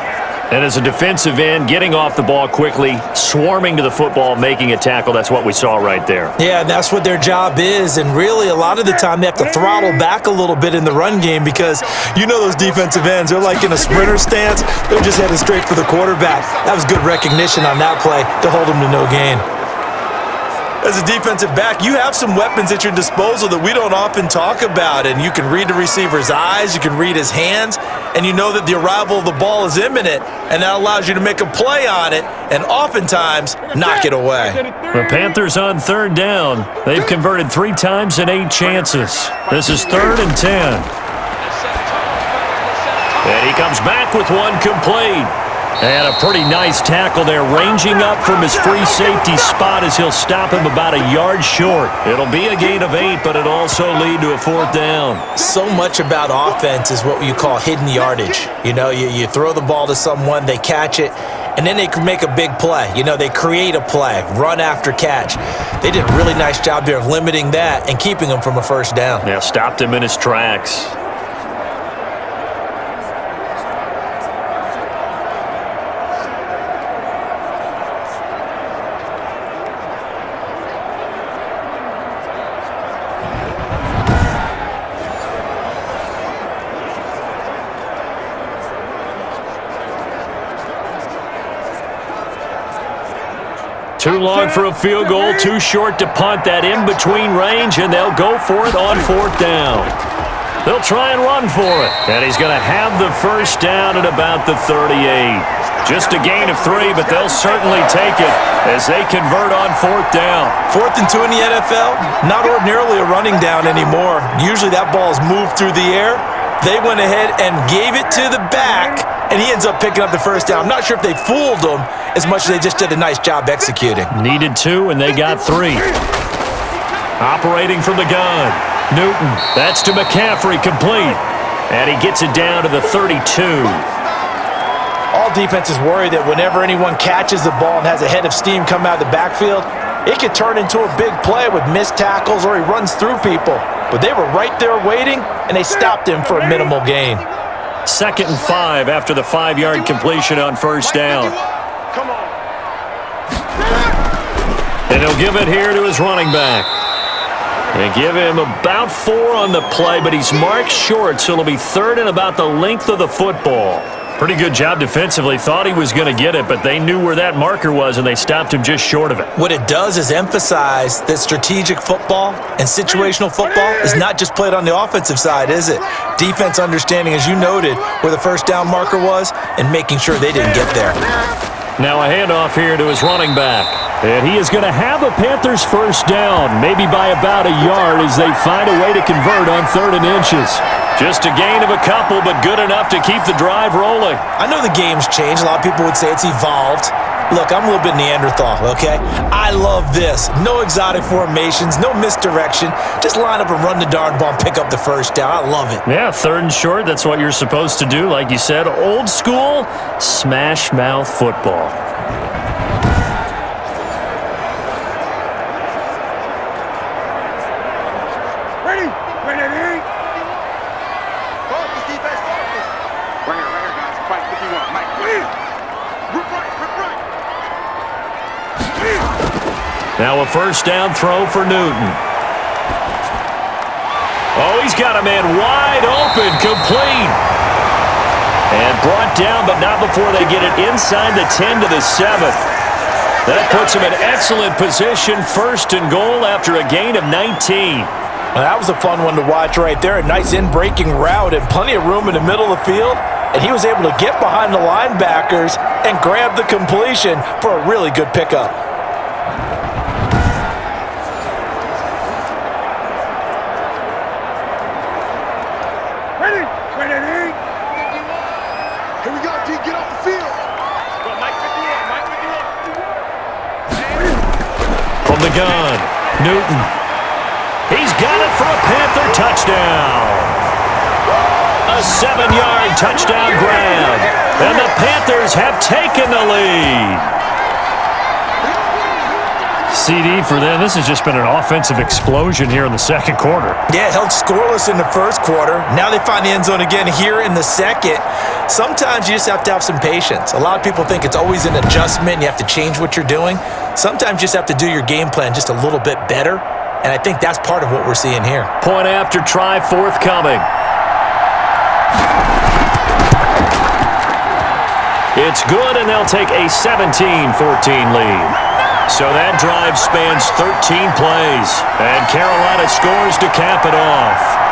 And as a defensive end, getting off the ball quickly, swarming to the football, making a tackle, that's what we saw right there. Yeah, that's what their job is. And really, a lot of the time, they have to throttle back a little bit in the run game because you know those defensive ends, they're like in a sprinter stance. They're just headed straight for the quarterback. That was good recognition on that play to hold them to no gain. As a defensive back, you have some weapons at your disposal that we don't often talk about, and you can read the receiver's eyes, you can read his hands, and you know that the arrival of the ball is imminent, and that allows you to make a play on it and oftentimes knock it away. The Panthers on 3rd down. They've converted 3 times in 8 chances. This is 3rd and 10. And he comes back with one complete. And a pretty nice tackle there, ranging up from his free safety spot as he'll stop him about a yard short. It'll be a gain of 8, but it'll also lead to a 4th down. So much about offense is what you call hidden yardage. You know, you throw the ball to someone, they catch it, and then they can make a big play. You know, they create a play, run after catch. They did a really nice job there of limiting that and keeping him from a 1st down. Yeah, stopped him in his tracks. Too long for a field goal, too short to punt. That in-between range, and they'll go for it on 4th down. They'll try and run for it, and he's going to have the first down at about the 38. Just a gain of 3, but they'll certainly take it as they convert on 4th down. 4th and 2 in the NFL, not ordinarily a running down anymore. Usually that ball is moved through the air. They went ahead and gave it to the back, and he ends up picking up the first down. I'm not sure if they fooled him as much as they just did a nice job executing. Needed 2, and they got 3. Operating from the gun. Newton, that's to McCaffrey, complete. And he gets it down to the 32. All defenses worry that whenever anyone catches the ball and has a head of steam come out of the backfield, it could turn into a big play with missed tackles or he runs through people. But they were right there waiting, and they stopped him for a minimal gain. 2nd and 5 after the 5-yard completion on 1st down. And he'll give it here to his running back. They give him about 4 on the play, but he's marked short, so it'll be 3rd and about the length of the football. Pretty good job defensively. Thought he was going to get it, but they knew where that marker was, and they stopped him just short of it. What it does is emphasize that strategic football and situational football is not just played on the offensive side, is it? Defense understanding, as you noted, where the first down marker was and making sure they didn't get there. Now a handoff here to his running back. And he is going to have a Panthers first down, maybe by about a yard as they find a way to convert on 3rd and inches. Just a gain of a couple, but good enough to keep the drive rolling. I know the game's changed. A lot of people would say it's evolved. Look, I'm a little bit Neanderthal, okay? I love this. No exotic formations, no misdirection. Just line up and run the darn ball and pick up the first down. I love it. Yeah, 3rd and short, that's what you're supposed to do. Like you said, old school, smash mouth football. Now a first down throw for Newton. Oh, he's got a man wide open, complete. And brought down, but not before they get it inside the 10 to the 7. That puts him in excellent position, 1st and goal after a gain of 19. Well, that was a fun one to watch right there. A nice in-breaking route and plenty of room in the middle of the field. And he was able to get behind the linebackers and grab the completion for a really good pickup. From the gun, Newton. He's got it for a Panther touchdown. A 7-yard touchdown grab. And the Panthers have taken the lead. CD for them. This has just been an offensive explosion here in the 2nd quarter. Yeah, held scoreless in the 1st quarter. Now they find the end zone again here in the 2nd. Sometimes you just have to have some patience. A lot of people think it's always an adjustment. You have to change what you're doing. Sometimes you just have to do your game plan just a little bit better. And I think that's part of what we're seeing here. Point after try forthcoming. It's good, and they'll take a 17-14 lead. So that drive spans 13 plays, and Carolina scores to cap it off.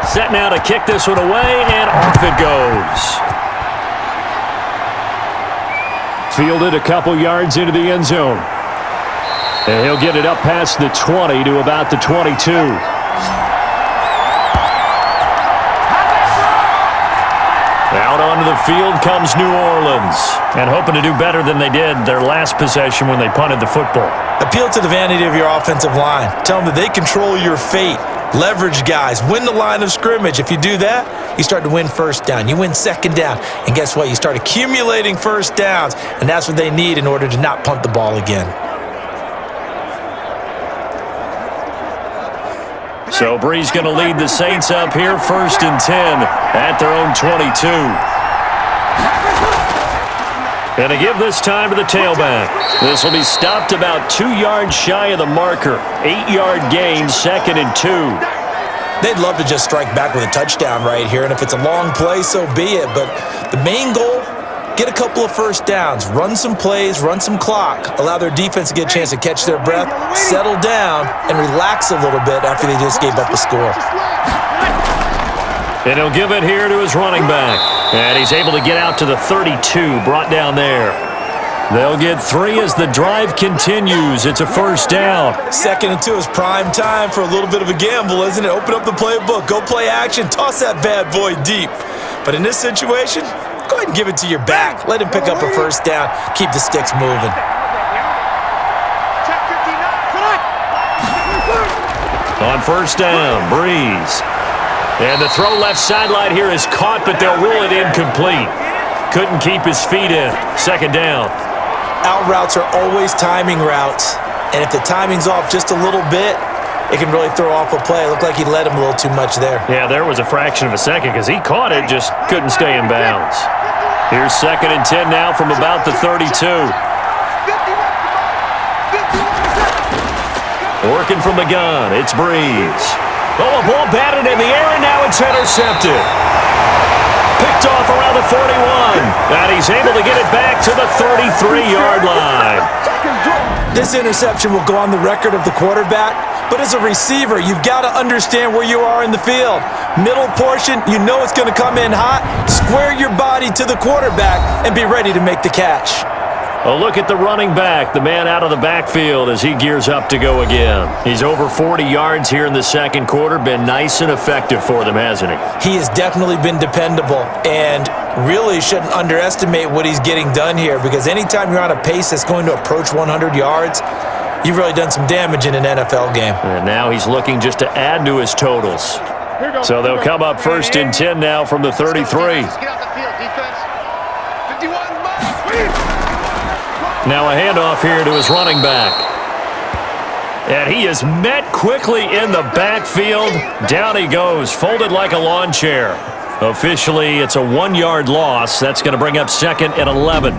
Set now to kick this one away, and off it goes. Fielded a couple yards into the end zone. And he'll get it up past the 20 to about the 22. Out onto the field comes New Orleans, and hoping to do better than they did their last possession when they punted the football. Appeal to the vanity of your offensive line. Tell them that they control your fate. Leverage guys. Win the line of scrimmage. If you do that, you start to win first down. You win second down. And guess what? You start accumulating first downs, and that's what they need in order to not punt the ball again. So Bree's going to lead the Saints up here 1st and 10 at their own 22. And to give this time to the tailback. This will be stopped about 2 yards shy of the marker. 8-yard gain, 2nd and 2. They'd love to just strike back with a touchdown right here, and if it's a long play, so be it. But the main goal, get a couple of first downs, run some plays, run some clock, allow their defense to get a chance to catch their breath, settle down, and relax a little bit after they just gave up a score. And he'll give it here to his running back. And he's able to get out to the 32, brought down there. They'll get 3 as the drive continues. It's a first down. 2nd and 2 is prime time for a little bit of a gamble, isn't it? Open up the playbook, go play action, toss that bad boy deep. But in this situation, go ahead and give it to your back. Let him pick up a first down. Keep the sticks moving. On first down, Breeze. And the throw left sideline here is caught, but they'll rule it incomplete. Couldn't keep his feet in. 2nd down. Out routes are always timing routes. And if the timing's off just a little bit, it can really throw off a play. It looked like he led him a little too much there. Yeah, there was a fraction of a second because he caught it, just couldn't stay in bounds. Here's 2nd and 10 now from about the 32. Working from the gun, it's Breeze. Oh, a ball batted in the air, and now it's intercepted. Picked off around the 41. And he's able to get it back to the 33-yard line. This interception will go on the record of the quarterback, but as a receiver, you've got to understand where you are in the field. Middle portion, you know it's going to come in hot. Square your body to the quarterback and be ready to make the catch. A look at the running back, the man out of the backfield as he gears up to go again. He's over 40 yards here in the second quarter. Been nice and effective for them, hasn't he? He has definitely been dependable and really shouldn't underestimate what he's getting done here, because anytime you're on a pace that's going to approach 100 yards, you've really done some damage in an NFL game. And now he's looking just to add to his totals. So they'll come up 1st and 10 now from the 33. Get off the field, defense. 51. Now a handoff here to his running back. And he is met quickly in the backfield. Down he goes, folded like a lawn chair. Officially, it's a 1-yard loss. That's going to bring up 2nd and 11.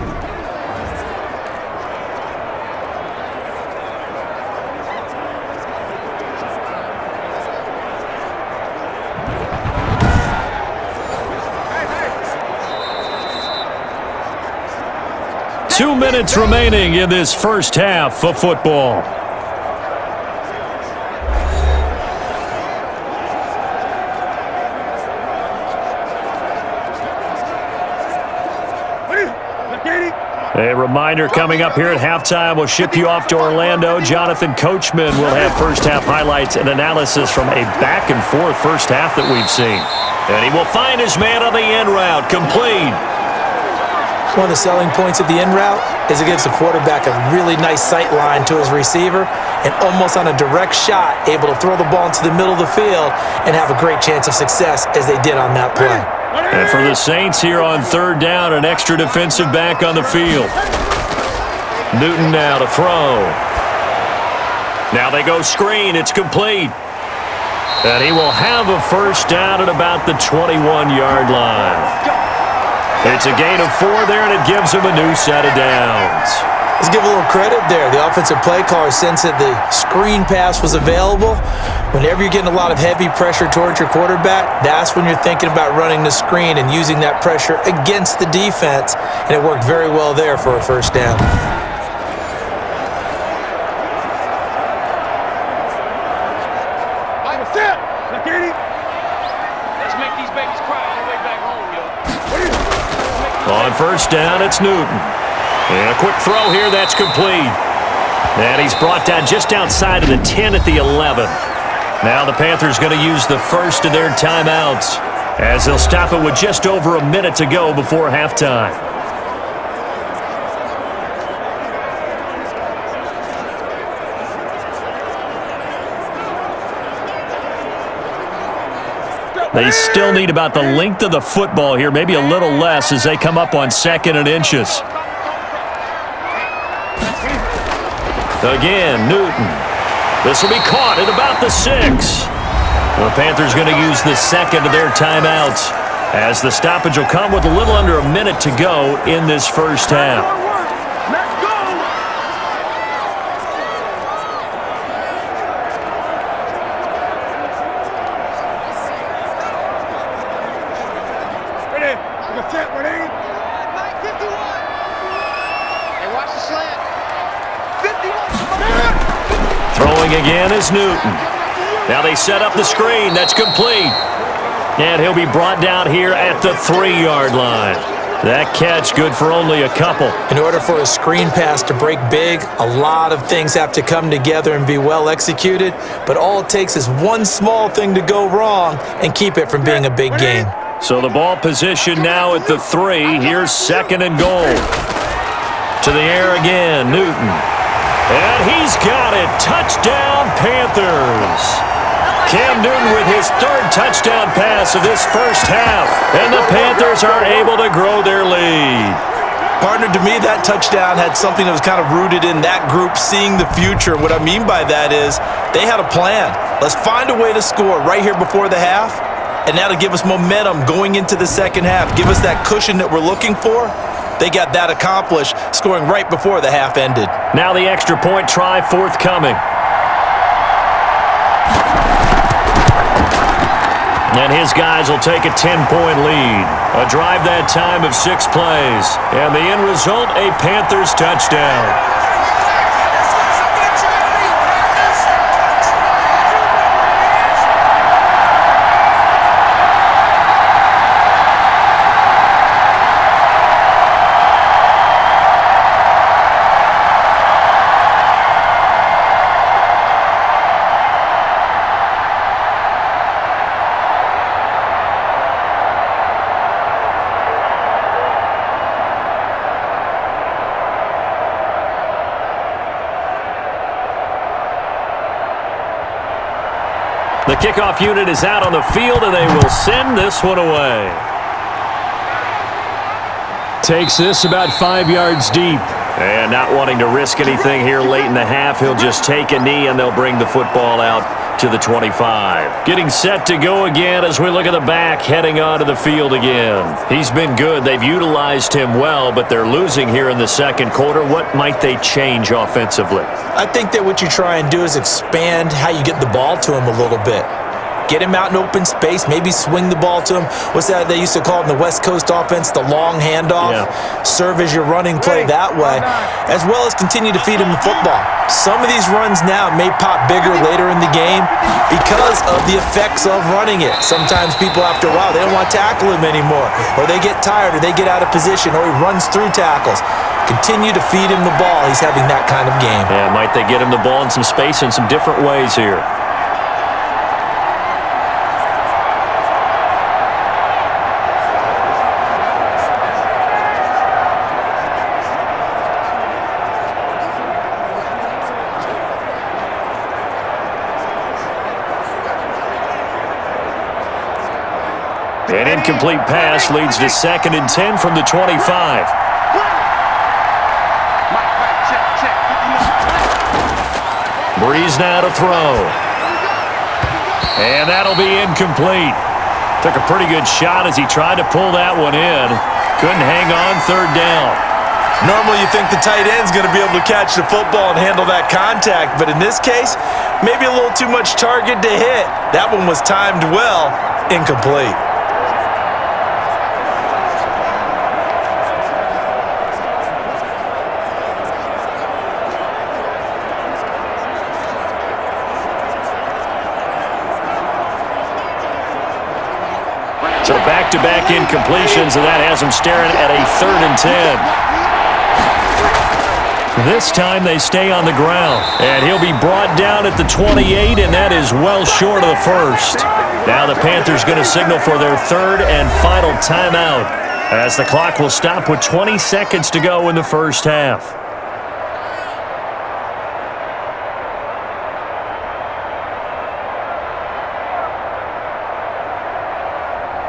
Two minutes remaining in this first half of football. A reminder coming up here at halftime. We'll ship you off to Orlando. Jonathan Coachman will have first half highlights and analysis from a back and forth first half that we've seen. And he will find his man on the end route. Complete. One of the selling points of the in route is it gives the quarterback a really nice sight line to his receiver and almost on a direct shot able to throw the ball into the middle of the field and have a great chance of success as they did on that play. And for the Saints here on 3rd down, an extra defensive back on the field. Newton now to throw. Now they go screen. It's complete. And he will have a first down at about the 21-yard line. It's a gain of 4 there, and it gives him a new set of downs. Let's give a little credit there. The offensive play caller sensed that the screen pass was available. Whenever you're getting a lot of heavy pressure towards your quarterback, that's when you're thinking about running the screen and using that pressure against the defense, and it worked very well there for a first down. Let's make these babies cry all the way back home, yo. On first down, it's Newton. And a quick throw here, that's complete. And he's brought down just outside of the 10 at the 11. Now the Panthers going to use the first of their timeouts as they'll stop it with just over a minute to go before halftime. They still need about the length of the football here, maybe a little less as they come up on 2nd and inches. Again, Newton. This will be caught at about the 6. The Panthers going to use the second of their timeouts as the stoppage will come with a little under a minute to go in this first half. Let's go! Ready? Ready? 51. Hey, watch the slant. 51. Throwing again is Newton. Now they set up the screen. That's complete. And he'll be brought down here at the 3-yard line. That catch good for only a couple. In order for a screen pass to break big, a lot of things have to come together and be well executed, but all it takes is one small thing to go wrong and keep it from being a big game. So the ball position now at the 3. Here's 2nd and goal. To the air again, Newton. And he's got it. Touchdown, Panthers. Cam Newton with his 3rd touchdown pass of this first half. And the Panthers are able to grow their lead. Partner, to me, that touchdown had something that was kind of rooted in that group seeing the future. What I mean by that is they had a plan. Let's find a way to score right here before the half, and that'll give us momentum going into the second half. Give us that cushion that we're looking for. They got that accomplished, scoring right before the half ended. Now the extra point try forthcoming. And his guys will take a 10-point lead. A drive that time of 6 plays. And the end result, a Panthers touchdown. The kickoff unit is out on the field, and they will send this one away. Takes this about 5 yards deep. And not wanting to risk anything here late in the half, he'll just take a knee, and they'll bring the football out to the 25. Getting set to go again as we look at the back, heading onto the field again. He's been good. They've utilized him well, but they're losing here in the second quarter. What might they change offensively? I think that what you try and do is expand how you get the ball to him a little bit. Get him out in open space, maybe swing the ball to him. What's that they used to call it in the West Coast offense, the long handoff? Yeah. Serve as your running play that way, as well as continue to feed him the football. Some of these runs now may pop bigger later in the game because of the effects of running it. Sometimes people, after a while, they don't want to tackle him anymore, or they get tired, or they get out of position, or he runs through tackles. Continue to feed him the ball. He's having that kind of game. Yeah, might they get him the ball in some space in some different ways here? An incomplete pass leads to 2nd and 10 from the 25. Breeze now to throw. And that'll be incomplete. Took a pretty good shot as he tried to pull that one in. Couldn't hang on, 3rd down. Normally you think the tight end's going to be able to catch the football and handle that contact, but in this case, maybe a little too much target to hit. That one was timed well, incomplete. So back-to-back incompletions, and that has him staring at a 3rd and 10. This time they stay on the ground, and he'll be brought down at the 28, and that is well short of the first. Now the Panthers going to signal for their 3rd and final timeout, as the clock will stop with 20 seconds to go in the first half.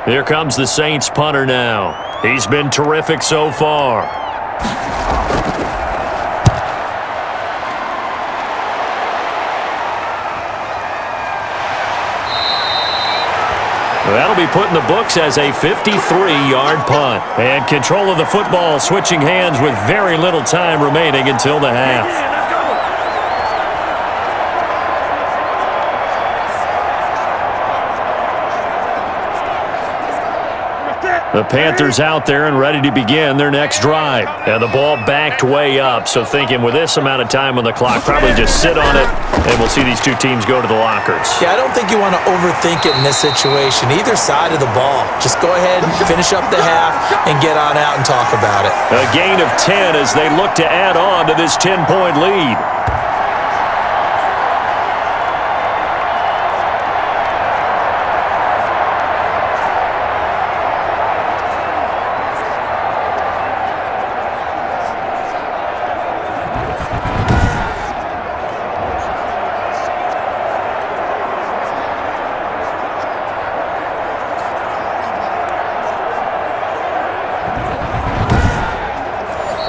Here comes the Saints punter now. He's been terrific so far. That'll be put in the books as a 53-yard punt. And control of the football switching hands with very little time remaining until the half. The Panthers out there and ready to begin their next drive. And the ball backed way up, so thinking with this amount of time on the clock, probably just sit on it, and we'll see these two teams go to the lockers. Yeah, I don't think you want to overthink it in this situation, either side of the ball. Just go ahead and finish up the half and get on out and talk about it. A gain of 10 as they look to add on to this 10-point lead.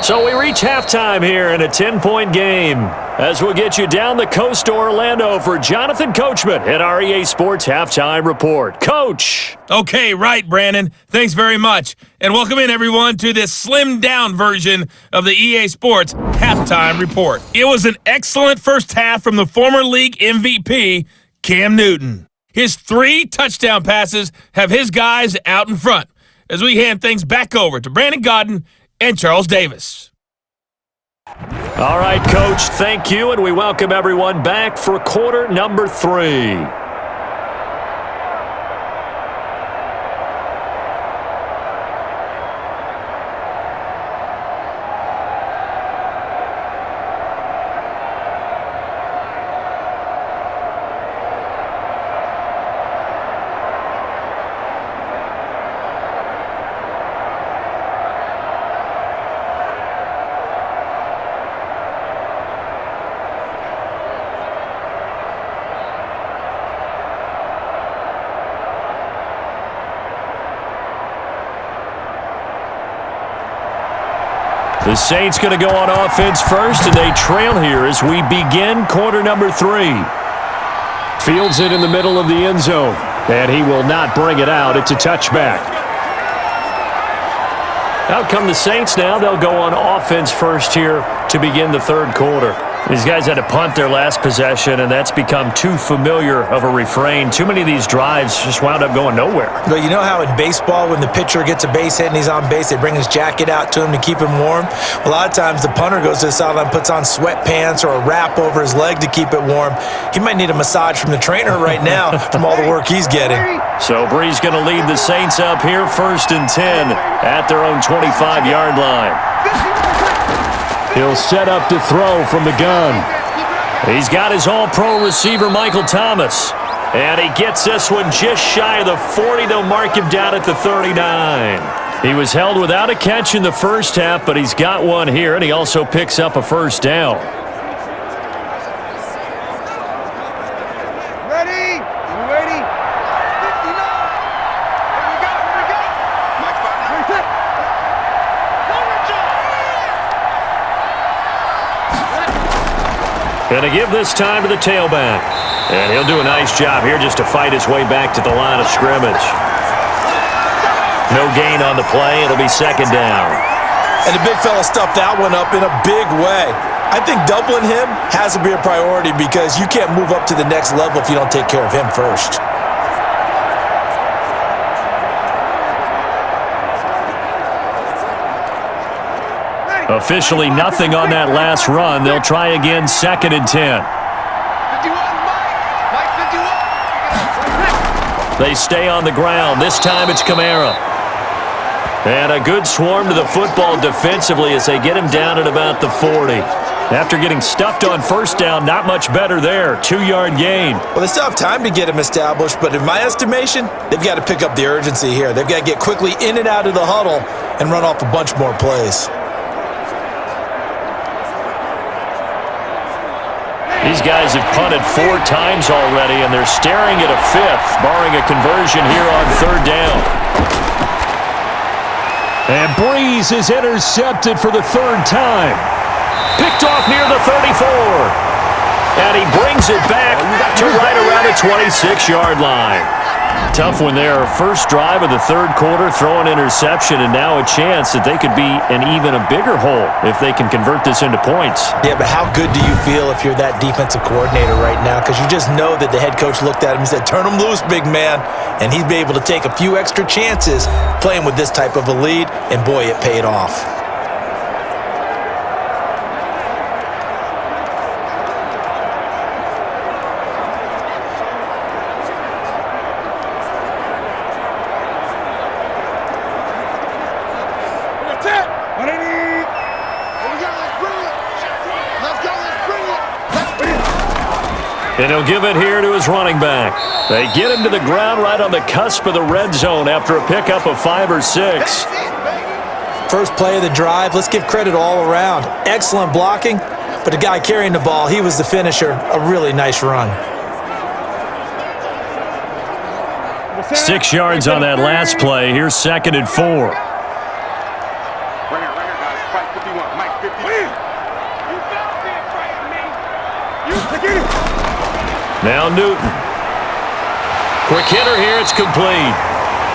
So we reach halftime here in a 10-point game as we'll get you down the coast to Orlando for Jonathan Coachman at our EA Sports Halftime Report. Coach! Okay, right, Brandon. Thanks very much. And welcome in, everyone, to this slimmed-down version of the EA Sports Halftime Report. It was an excellent first half from the former league MVP, Cam Newton. His 3 touchdown passes have his guys out in front as we hand things back over to Brandon Godden and Charles Davis. All right, Coach, thank you, and we welcome everyone back for quarter number 3. The Saints going to go on offense first, and they trail here as we begin quarter number 3. Fields it in the middle of the end zone, and he will not bring it out. It's a touchback. Out come the Saints now. They'll go on offense first here to begin the third quarter. These guys had to punt their last possession, and that's become too familiar of a refrain. Too many of these drives just wound up going nowhere. Well, you know how in baseball, when the pitcher gets a base hit and he's on base, they bring his jacket out to him to keep him warm? A lot of times the punter goes to the sideline, puts on sweatpants or a wrap over his leg to keep it warm. He might need a massage from the trainer right now from all the work he's getting. So Bree's going to lead the Saints up here, 1st and 10 at their own 25-yard line. He'll set up to throw from the gun. He's got his all-pro receiver, Michael Thomas. And he gets this one just shy of the 40. They'll mark him down at the 39. He was held without a catch in the first half, but he's got one here, and he also picks up a first down. Ready? You ready? 59. Here we go. Here we go. Mike Butler. Going to give this time to the tailback. And he'll do a nice job here just to fight his way back to the line of scrimmage. No gain on the play. It'll be 2nd down. And the big fella stuffed that one up in a big way. I think doubling him has to be a priority because you can't move up to the next level if you don't take care of him first. Officially nothing on that last run. They'll try again, 2nd and 10. 51, Mike 51. They stay on the ground. This time it's Kamara. And a good swarm to the football defensively as they get him down at about the 40. After getting stuffed on first down, not much better there. 2-yard gain. Well, they still have time to get him established, but in my estimation, they've got to pick up the urgency here. They've got to get quickly in and out of the huddle and run off a bunch more plays. These guys have punted 4 times already, and they're staring at a 5th, barring a conversion here on 3rd down. And Breeze is intercepted for the 3rd time. Picked off near the 34. And he brings it back to right around the 26-yard line. Tough one there. First drive of the third quarter, throw an interception, and now a chance that they could be in even a bigger hole if they can convert this into points. Yeah, but how good do you feel if you're that defensive coordinator right now? Because you just know that the head coach looked at him and said, turn him loose, big man. And he'd be able to take a few extra chances playing with this type of a lead, and boy, it paid off. And he'll give it here to his running back. They get him to the ground right on the cusp of the red zone after a pickup of 5 or 6. First play of the drive, let's give credit all around. Excellent blocking, but the guy carrying the ball, he was the finisher. A really nice run. 6 yards on that last play. Here's 2nd and 4. Right here, guys. Fight 51. Mike 51. Now Newton. Quick hitter here. It's complete.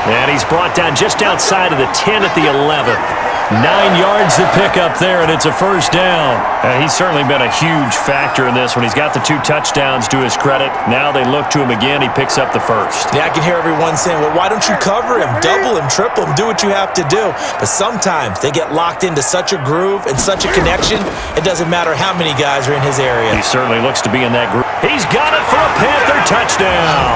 And he's brought down just outside of the 10 at the 11. 9 yards to pick up there, and it's a first down. He's certainly been a huge factor in this one. He's got the 2 touchdowns to his credit. Now they look to him again. He picks up the first. Yeah, I can hear everyone saying, well, why don't you cover him, double him, triple him, do what you have to do. But sometimes they get locked into such a groove and such a connection, it doesn't matter how many guys are in his area. He certainly looks to be in that group. He's got it for a Panther touchdown.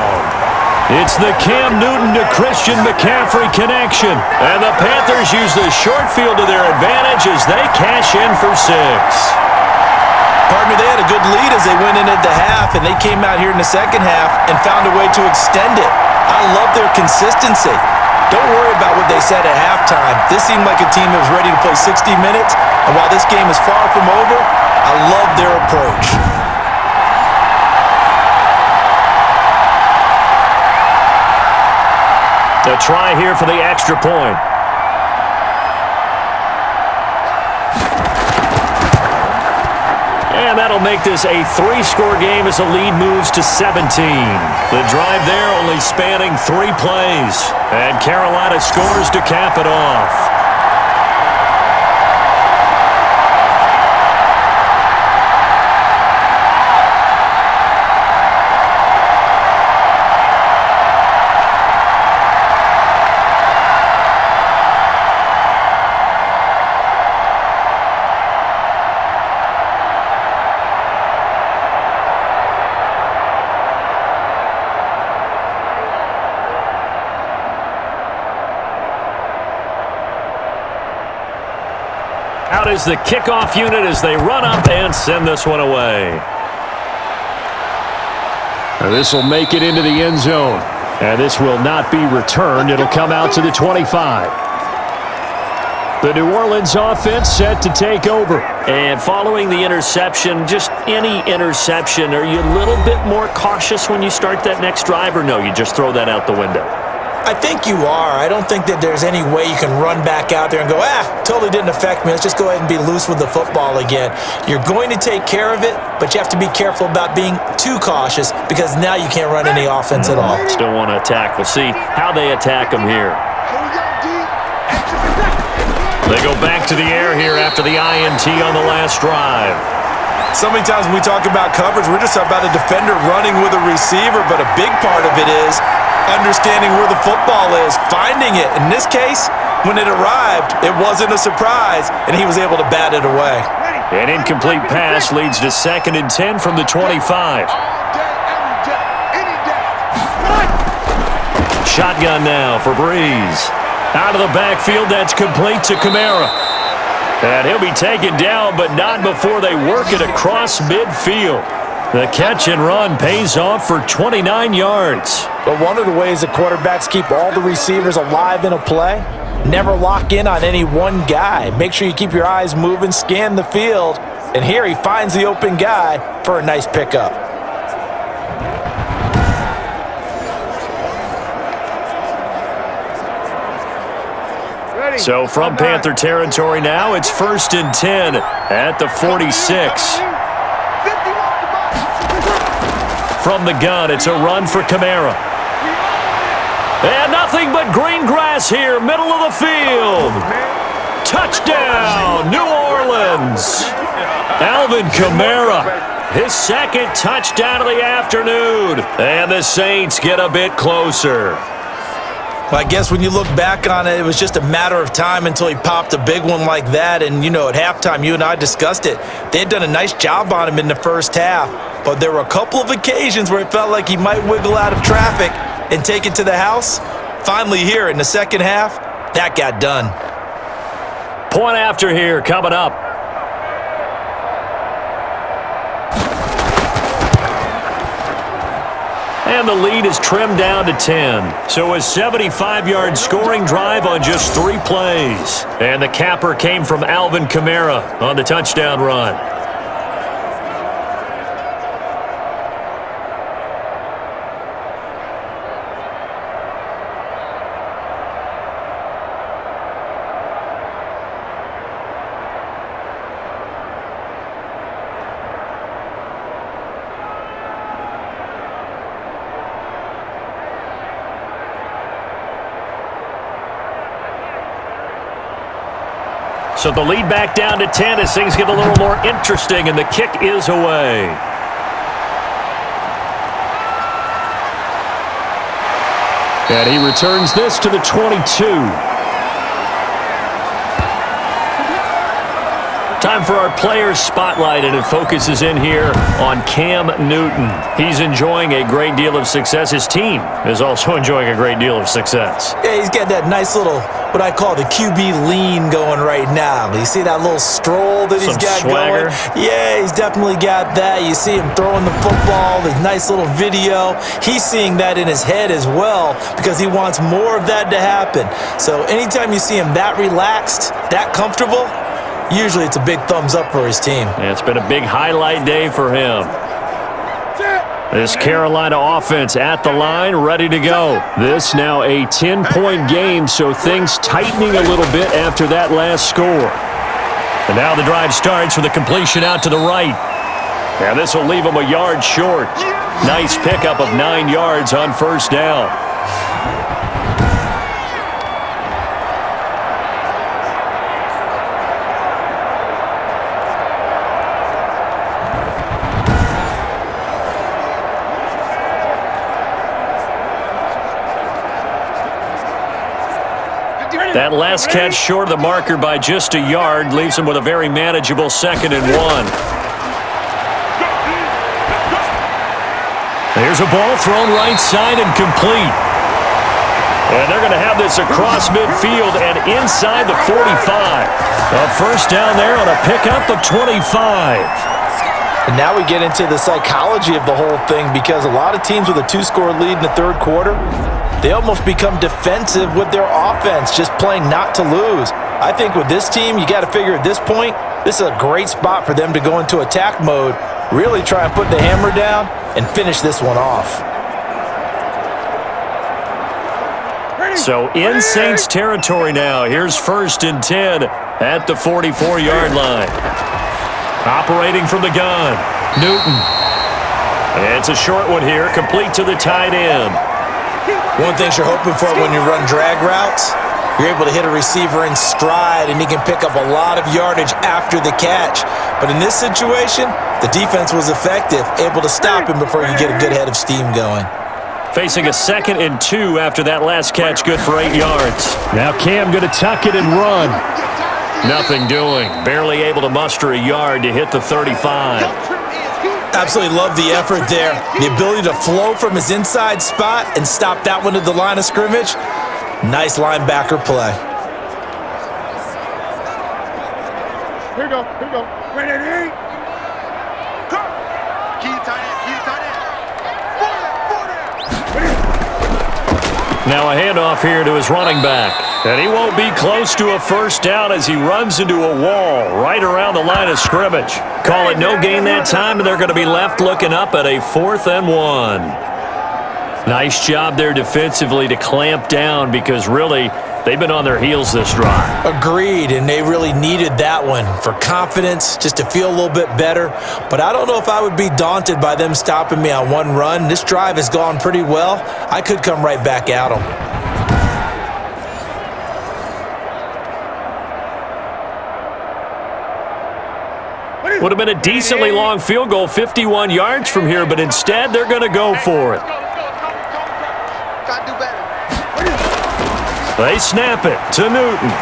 It's the Cam Newton to Christian McCaffrey connection. And the Panthers use the short field to their advantage as they cash in for 6. Partner, they had a good lead as they went in at the half, and they came out here in the second half and found a way to extend it. I love their consistency. Don't worry about what they said at halftime. This seemed like a team that was ready to play 60 minutes, and while this game is far from over, I love their approach. A try here for the extra point. And that'll make this a 3-score game as the lead moves to 17. The drive there only spanning 3 plays. And Carolina scores to cap it off. Out is the kickoff unit as they run up and send this one away. This will make it into the end zone. And this will not be returned. It'll come out to the 25. The New Orleans offense set to take over. And following the interception, just any interception, are you a little bit more cautious when you start that next drive, or no, you just throw that out the window? I think you are. I don't think that there's any way you can run back out there and go, totally didn't affect me. Let's just go ahead and be loose with the football again. You're going to take care of it, but you have to be careful about being too cautious because now you can't run any offense at all. Still want to attack. We'll see how they attack them here. They go back to the air here after the INT on the last drive. So many times when we talk about coverage, we're just about a defender running with a receiver, but a big part of it is understanding where the football is, finding it. In this case, when it arrived, it wasn't a surprise, and he was able to bat it away. An incomplete pass leads to 2nd and 10 from the 25. Shotgun now for Breeze. Out of the backfield, that's complete to Kamara. And he'll be taken down, but not before they work it across midfield. The catch and run pays off for 29 yards. But one of the ways that quarterbacks keep all the receivers alive in a play, never lock in on any one guy. Make sure you keep your eyes moving, scan the field, and here he finds the open guy for a nice pickup. So from Panther territory now, it's 1st and 10 at the 46. From the gun, it's a run for Kamara. And nothing but green grass here, middle of the field. Touchdown, New Orleans. Alvin Kamara, his second touchdown of the afternoon. And the Saints get a bit closer. Well, I guess when you look back on it, it was just a matter of time until he popped a big one like that. And, at halftime, you and I discussed it. They had done a nice job on him in the first half. But there were a couple of occasions where it felt like he might wiggle out of traffic and take it to the house. Finally here in the second half, that got done. Point after here coming up. And the lead is trimmed down to 10. So a 75-yard scoring drive on just 3 plays. And the capper came from Alvin Kamara on the touchdown run. So the lead back down to 10 as things get a little more interesting, and the kick is away. And he returns this to the 22. Time for our players spotlight, and it focuses in here on Cam Newton. He's enjoying a great deal of success. His team is also enjoying a great deal of success. Yeah, he's got that nice little, what I call the QB lean going right now. You see that little stroll that he's got swagger going? Yeah, he's definitely got that. You see him throwing the football, the nice little video. He's seeing that in his head as well because he wants more of that to happen. So anytime you see him that relaxed, that comfortable, usually it's a big thumbs up for his team. Yeah, it's been a big highlight day for him. This Carolina offense at the line, ready to go. This now a 10-point game, so things tightening a little bit after that last score. And now the drive starts with a completion out to the right. And this will leave him a yard short. Nice pickup of 9 yards on first down. That last catch short of the marker by just a yard leaves him with a very manageable 2nd and 1. There's a ball thrown right side and complete. And they're going to have this across midfield and inside the 45. A first down there on a pickup of 25. And now we get into the psychology of the whole thing because a lot of teams with a 2-score lead in the third quarter, they almost become defensive with their offense, just playing not to lose. I think with this team, you got to figure at this point, this is a great spot for them to go into attack mode, really try and put the hammer down and finish this one off. So in Saints territory now, here's 1st and 10 at the 44-yard line. Operating from the gun, Newton. And it's a short one here, complete to the tight end. One thing you're hoping for when you run drag routes, you're able to hit a receiver in stride and he can pick up a lot of yardage after the catch. But in this situation, the defense was effective, able to stop him before you get a good head of steam going. Facing a 2nd and 2 after that last catch, good for 8 yards. Now Cam going to tuck it and run. Nothing doing. Barely able to muster a yard to hit the 35. Absolutely love the effort there. The ability to flow from his inside spot and stop that one at the line of scrimmage. Nice linebacker play. Here we go. Ready? Key tight end. Now a handoff here to his running back. And he won't be close to a first down as he runs into a wall right around the line of scrimmage. Call it no gain that time, and they're going to be left looking up at a 4th and 1. Nice job there defensively to clamp down because really they've been on their heels this drive. Agreed, and they really needed that one for confidence, just to feel a little bit better. But I don't know if I would be daunted by them stopping me on one run. This drive has gone pretty well. I could come right back at them. Would have been a decently long field goal, 51 yards from here, but instead they're going to go for it. They snap it to Newton.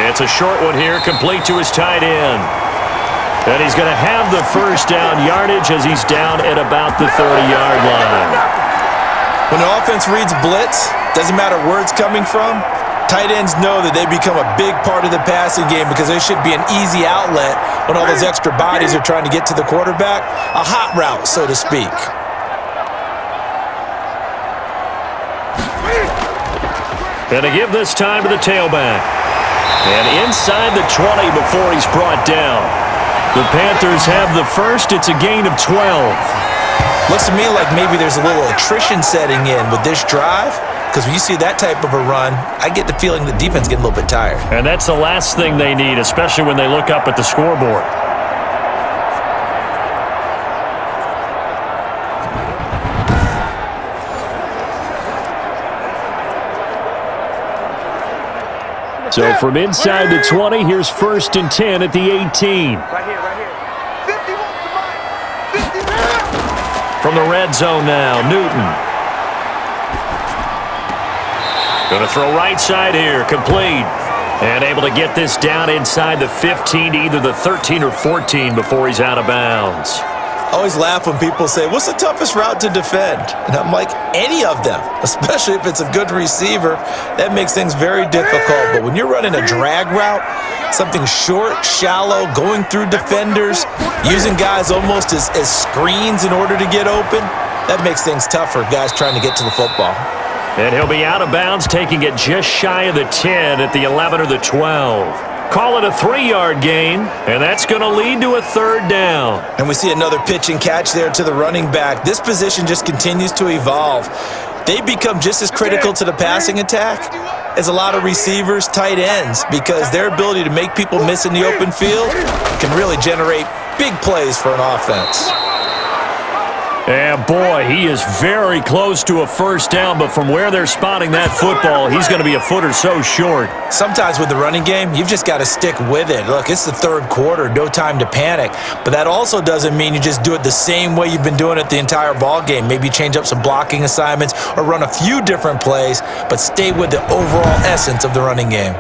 It's a short one here, complete to his tight end. And he's going to have the first down yardage as he's down at about the 30-yard line. When an offense reads blitz, doesn't matter where it's coming from, tight ends know that they become a big part of the passing game because there should be an easy outlet when all those extra bodies are trying to get to the quarterback. A hot route, so to speak. Going to give this time to the tailback. And inside the 20 before he's brought down. The Panthers have the first. It's a gain of 12. Looks to me like maybe there's a little attrition setting in with this drive, because when you see that type of a run, I get the feeling the defense getting a little bit tired. And that's the last thing they need, especially when they look up at the scoreboard. So from inside the 20, here's 1st and 10 at the 18. Right here, right here. 51, 51. From the red zone now, Newton. Going to throw right side here, complete. And able to get this down inside the 15 to either the 13 or 14 before he's out of bounds. I always laugh when people say, what's the toughest route to defend? And I'm like, any of them, especially if it's a good receiver. That makes things very difficult. But when you're running a drag route, something short, shallow, going through defenders, using guys almost as screens in order to get open, that makes things tough for guys trying to get to the football. And he'll be out of bounds, taking it just shy of the 10 at the 11 or the 12. Call it a 3-yard gain, and that's going to lead to a 3rd down. And we see another pitch and catch there to the running back. This position just continues to evolve. They become just as critical to the passing attack as a lot of receivers, tight ends, because their ability to make people miss in the open field can really generate big plays for an offense. And boy, he is very close to a 1st down, but from where they're spotting that football, he's going to be a foot or so short. Sometimes with the running game, you've just got to stick with it. Look, it's the 3rd quarter, no time to panic. But that also doesn't mean you just do it the same way you've been doing it the entire ball game. Maybe change up some blocking assignments or run a few different plays, but stay with the overall essence of the running game.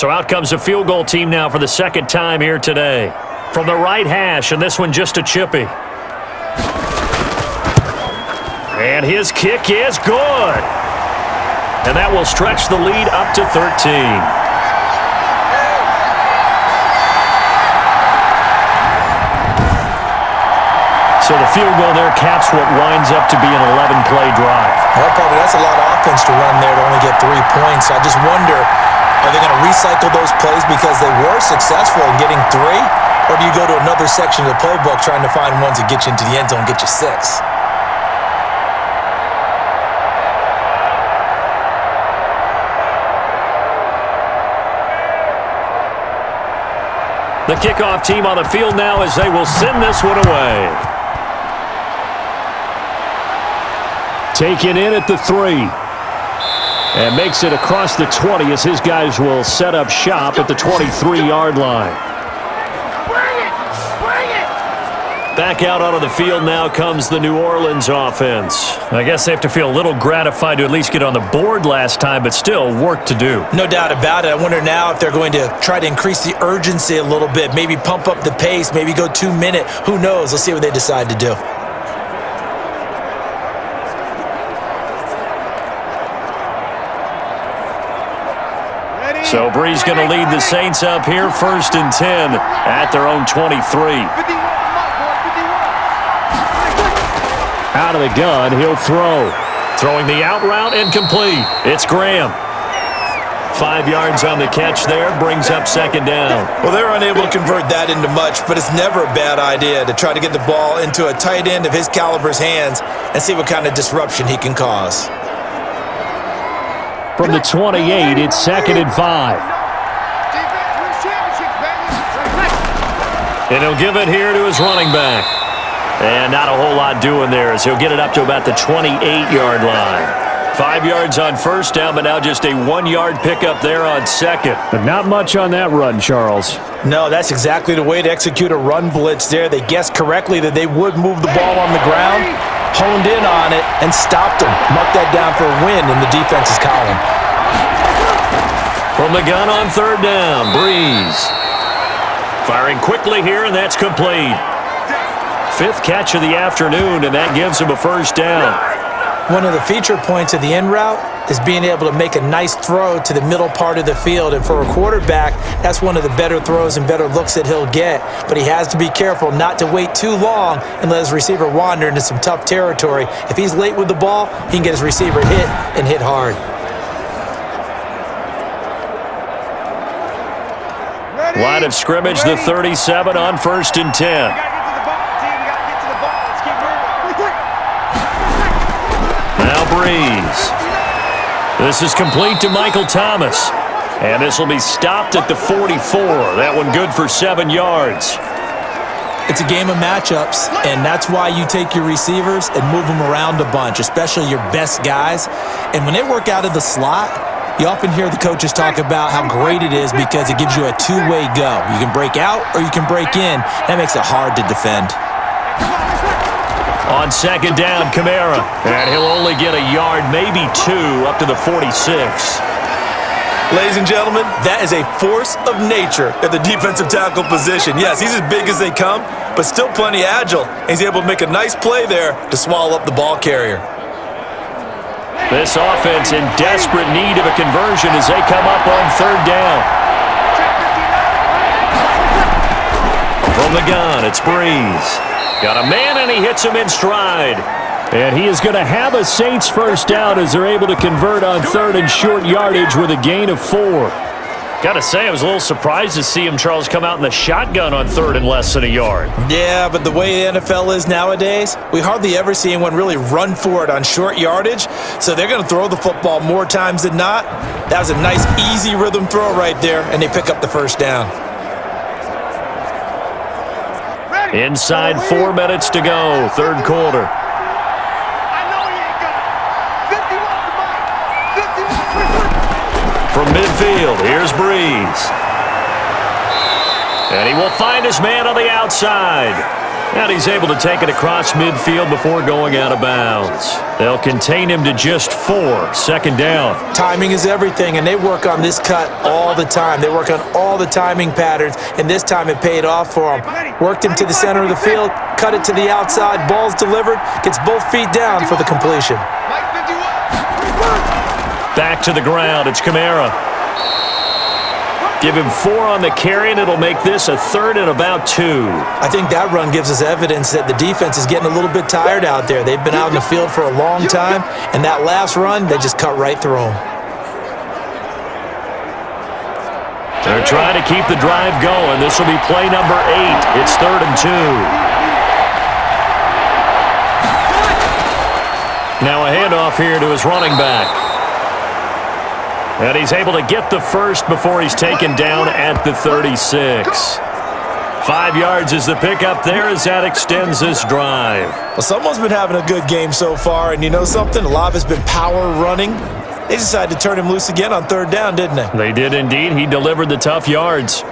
So out comes the field goal team now for the 2nd time here today. From the right hash, and this one just a chippy. And his kick is good. And that will stretch the lead up to 13. So the field goal there caps what winds up to be an 11-play drive. Well, probably that's a lot of offense to run there to only get 3 points. I just wonder, are they going to recycle those plays because they were successful in getting 3? Or do you go to another section of the playbook trying to find ones that get you into the end zone and get you 6? The kickoff team on the field now as they will send this one away. Taken in at the 3. And makes it across the 20 as his guys will set up shop at the 23-yard line. Back out onto the field now comes the New Orleans offense. I guess they have to feel a little gratified to at least get on the board last time, but still work to do. No doubt about it. I wonder now if they're going to try to increase the urgency a little bit, maybe pump up the pace, maybe go 2-minute. Who knows? Let's see what they decide to do. So Bree's going to lead the Saints up here, 1st and 10 at their own 23. Out of the gun, he'll throw. Throwing the out route and complete. It's Graham. 5 yards on the catch there, brings up 2nd down. Well, they're unable to convert that into much, but it's never a bad idea to try to get the ball into a tight end of his caliber's hands and see what kind of disruption he can cause. From the 28, it's 2nd and 5. And he'll give it here to his running back. And not a whole lot doing there as he'll get it up to about the 28-yard line. 5 yards on first down, but now just a 1-yard pickup there on second. But not much on that run, Charles. No, that's exactly the way to execute a run blitz there. They guessed correctly that they would move the ball on the ground, honed in on it, and stopped them. Mark that down for a win in the defense's column. From the gun on third down, Breeze. Firing quickly here, and that's complete. 5th catch of the afternoon, and that gives him a first down. One of the feature points of the in route is being able to make a nice throw to the middle part of the field. And for a quarterback, that's one of the better throws and better looks that he'll get. But he has to be careful not to wait too long and let his receiver wander into some tough territory. If he's late with the ball, he can get his receiver hit and hit hard. Line of scrimmage, the 37 on 1st and 10. Now Breeze. This is complete to Michael Thomas. And this will be stopped at the 44. That one good for 7 yards. It's a game of matchups, and that's why you take your receivers and move them around a bunch, especially your best guys. And when they work out of the slot, you often hear the coaches talk about how great it is because it gives you a two-way go. You can break out or you can break in. That makes it hard to defend. On second down, Kamara. And he'll only get a yard, maybe 2, up to the 46. Ladies and gentlemen, that is a force of nature at the defensive tackle position. Yes, he's as big as they come, but still plenty agile. He's able to make a nice play there to swallow up the ball carrier. This offense in desperate need of a conversion as they come up on third down. From the gun, it's Breeze. Got a man, and he hits him in stride. And he is going to have a Saints first down as they're able to convert on third and short yardage with a gain of 4. Got to say, I was a little surprised to see him, Charles, come out in the shotgun on third and less than a yard. Yeah, but the way the NFL is nowadays, we hardly ever see anyone really run for it on short yardage, so they're going to throw the football more times than not. That was a nice, easy rhythm throw right there, and they pick up the first down. Inside 4 minutes to go, third quarter. From midfield, here's Breeze. And he will find his man on the outside. And he's able to take it across midfield before going out of bounds. They'll contain him to just 4, second down. Timing is everything, and they work on this cut all the time. They work on all the timing patterns, and this time it paid off for him. Worked him to the center of the field, cut it to the outside, ball's delivered, gets both feet down for the completion. Back to the ground, it's Kamara. Give him 4 on the carry, and it'll make this a third and about 2. I think that run gives us evidence that the defense is getting a little bit tired out there. They've been out in the field for a long time, and that last run, they just cut right through them. They're trying to keep the drive going. This will be play number 8. It's third and 2. Now a handoff here to his running back. And he's able to get the first before he's taken down at the 36. 5 yards is the pickup there as that extends this drive. Well, someone's been having a good game so far, and you know something? A lot of it's been power running. They decided to turn him loose again on third down, didn't they? They did indeed. He delivered the tough yards.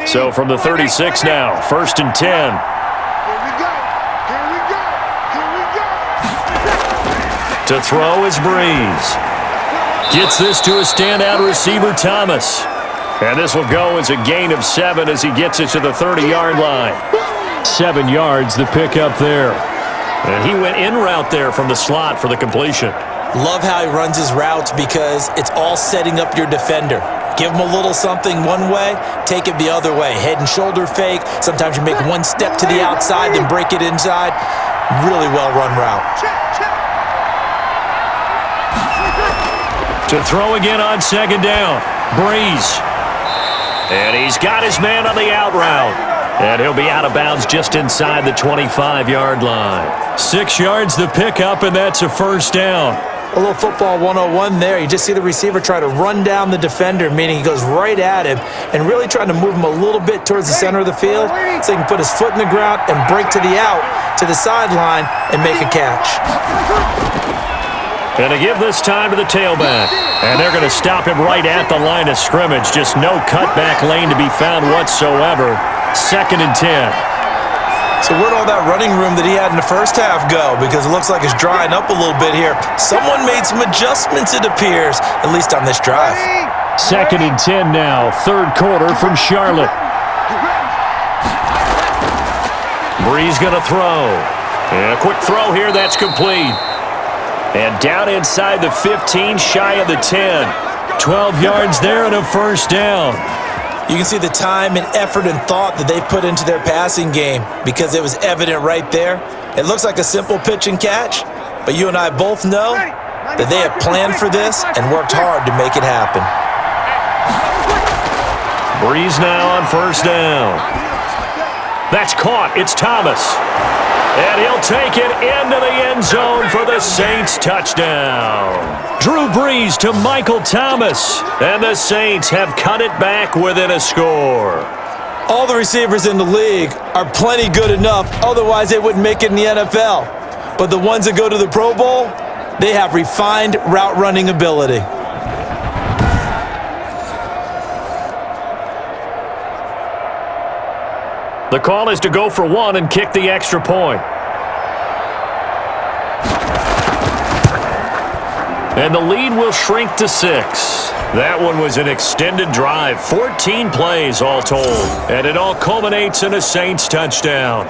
So from the 36 now, first and 10. Here we go. To throw is Breeze. Gets this to a standout receiver, Thomas. And this will go as a gain of 7 as he gets it to the 30-yard line. 7 yards, the pickup there. And he went in route there from the slot for the completion. Love how he runs his routes because it's all setting up your defender. Give him a little something one way, take it the other way. Head and shoulder fake. Sometimes you make one step to the outside, then break it inside. Really well-run route. To throw again on second down, Breeze. And he's got his man on the out route. And he'll be out of bounds just inside the 25-yard line. 6 yards the pickup, and that's a first down. A little football 101 there. You just see the receiver try to run down the defender, meaning he goes right at him and really trying to move him a little bit towards the center of the field so he can put his foot in the ground and break to the out, to the sideline, and make a catch. And to give this time to the tailback. And they're going to stop him right at the line of scrimmage. Just no cutback lane to be found whatsoever. 2nd and 10. So where'd all that running room that he had in the first half go? Because it looks like it's drying up a little bit here. Someone made some adjustments, it appears, at least on this drive. 2nd and 10 now, 3rd quarter from Charlotte. Breeze going to throw. And a quick throw here, that's complete. And down inside the 15, shy of the 10. 12 yards there and a first down. You can see the time and effort and thought that they've put into their passing game because it was evident right there. It looks like a simple pitch and catch, but you and I both know that they have planned for this and worked hard to make it happen. Breeze now on first down. That's caught. It's Thomas. And he'll take it into the end zone for the Saints touchdown. Drew Brees to Michael Thomas. And the Saints have cut it back within a score. All the receivers in the league are plenty good enough, otherwise they wouldn't make it in the NFL. But the ones that go to the Pro Bowl, they have refined route running ability. The call is to go for one and kick the extra point. And the lead will shrink to 6. That one was an extended drive, 14 plays all told. And it all culminates in a Saints touchdown.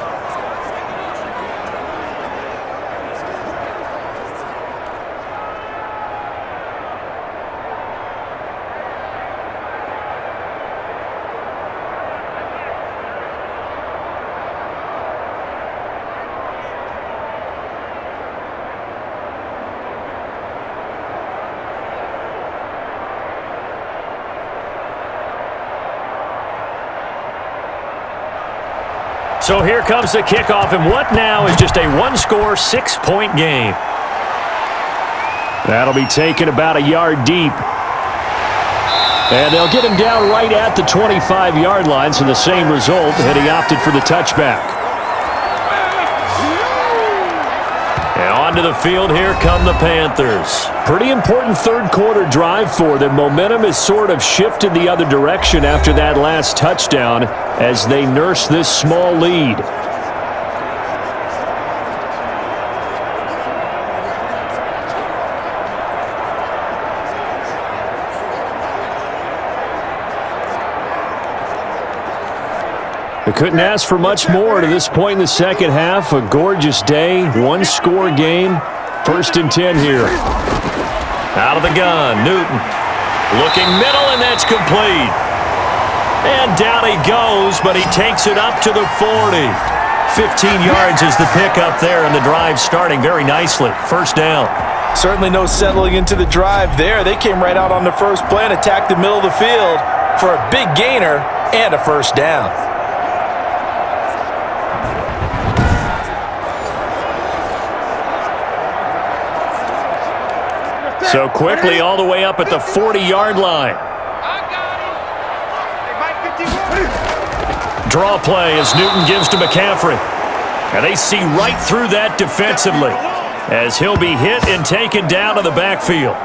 So here comes the kickoff, and what now is just a one-score, 6-point game. That'll be taken about a yard deep. And they'll get him down right at the 25-yard line, so the same result, and he opted for the touchback. And onto the field, here come the Panthers. Pretty important third quarter drive for them. Momentum has sort of shifted the other direction after that last touchdown as they nurse this small lead. They couldn't ask for much more to this point in the second half. A gorgeous day, one-score game. 1st and 10 here. Out of the gun, Newton. Looking middle, and that's complete. And down he goes, but he takes it up to the 40. 15 yards is the pickup there, and the drive starting very nicely. First down. Certainly no settling into the drive there. They came right out on the first play and attacked the middle of the field for a big gainer and a first down. So quickly all the way up at the 40-yard line. Draw play as Newton gives to McCaffrey. And they see right through that defensively as he'll be hit and taken down to the backfield.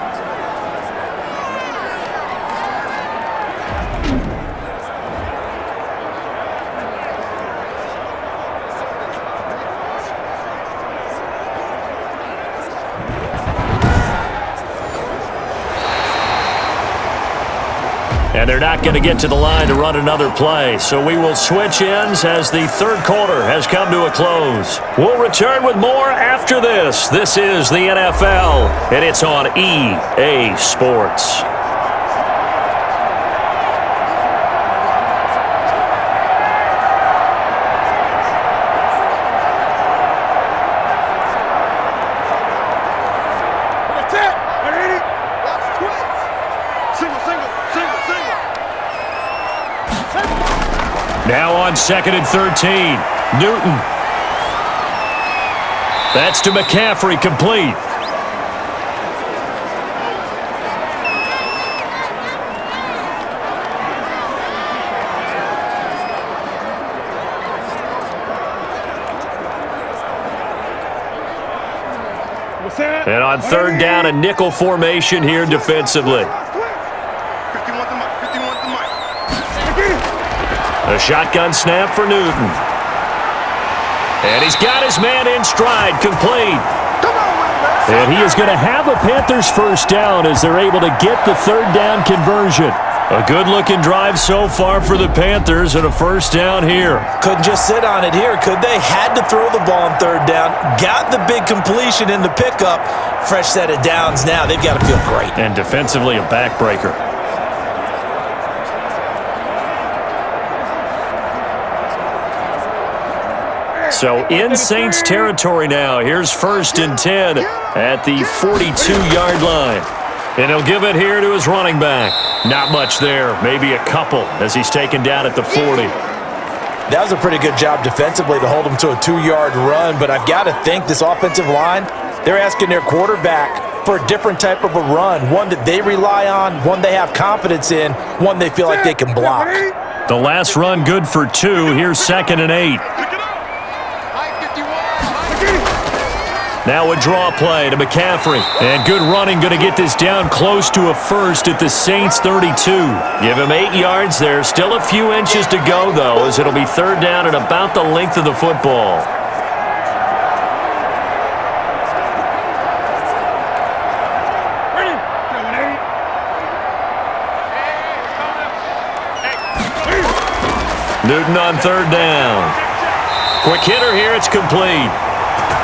And they're not going to get to the line to run another play. So we will switch ends as the third quarter has come to a close. We'll return with more after this. This is the NFL, and it's on EA Sports. Now on 2nd and 13. Newton. That's to McCaffrey, complete. And on 3rd down, a nickel formation here defensively. A shotgun snap for Newton. And he's got his man in stride, complete. And he is going to have a Panthers first down as they're able to get the 3rd down conversion. A good-looking drive so far for the Panthers and a first down here. Couldn't just sit on it here, could they? Had to throw the ball on 3rd down. Got the big completion in the pickup. Fresh set of downs now. They've got to feel great. And defensively, a backbreaker. So in Saints territory now. Here's 1st and 10 at the 42-yard line. And he'll give it here to his running back. Not much there, maybe a couple as he's taken down at the 40. That was a pretty good job defensively to hold him to a 2-yard run, but I've got to think this offensive line, they're asking their quarterback for a different type of a run, one that they rely on, one they have confidence in, one they feel like they can block. The last run good for 2. Here's 2nd and 8. Now a draw play to McCaffrey. And good running, going to get this down close to a first at the Saints 32. Give him 8 yards there. Still a few inches to go, though, as it'll be 3rd down and about the length of the football. Newton on 3rd down. Quick hitter here, it's complete.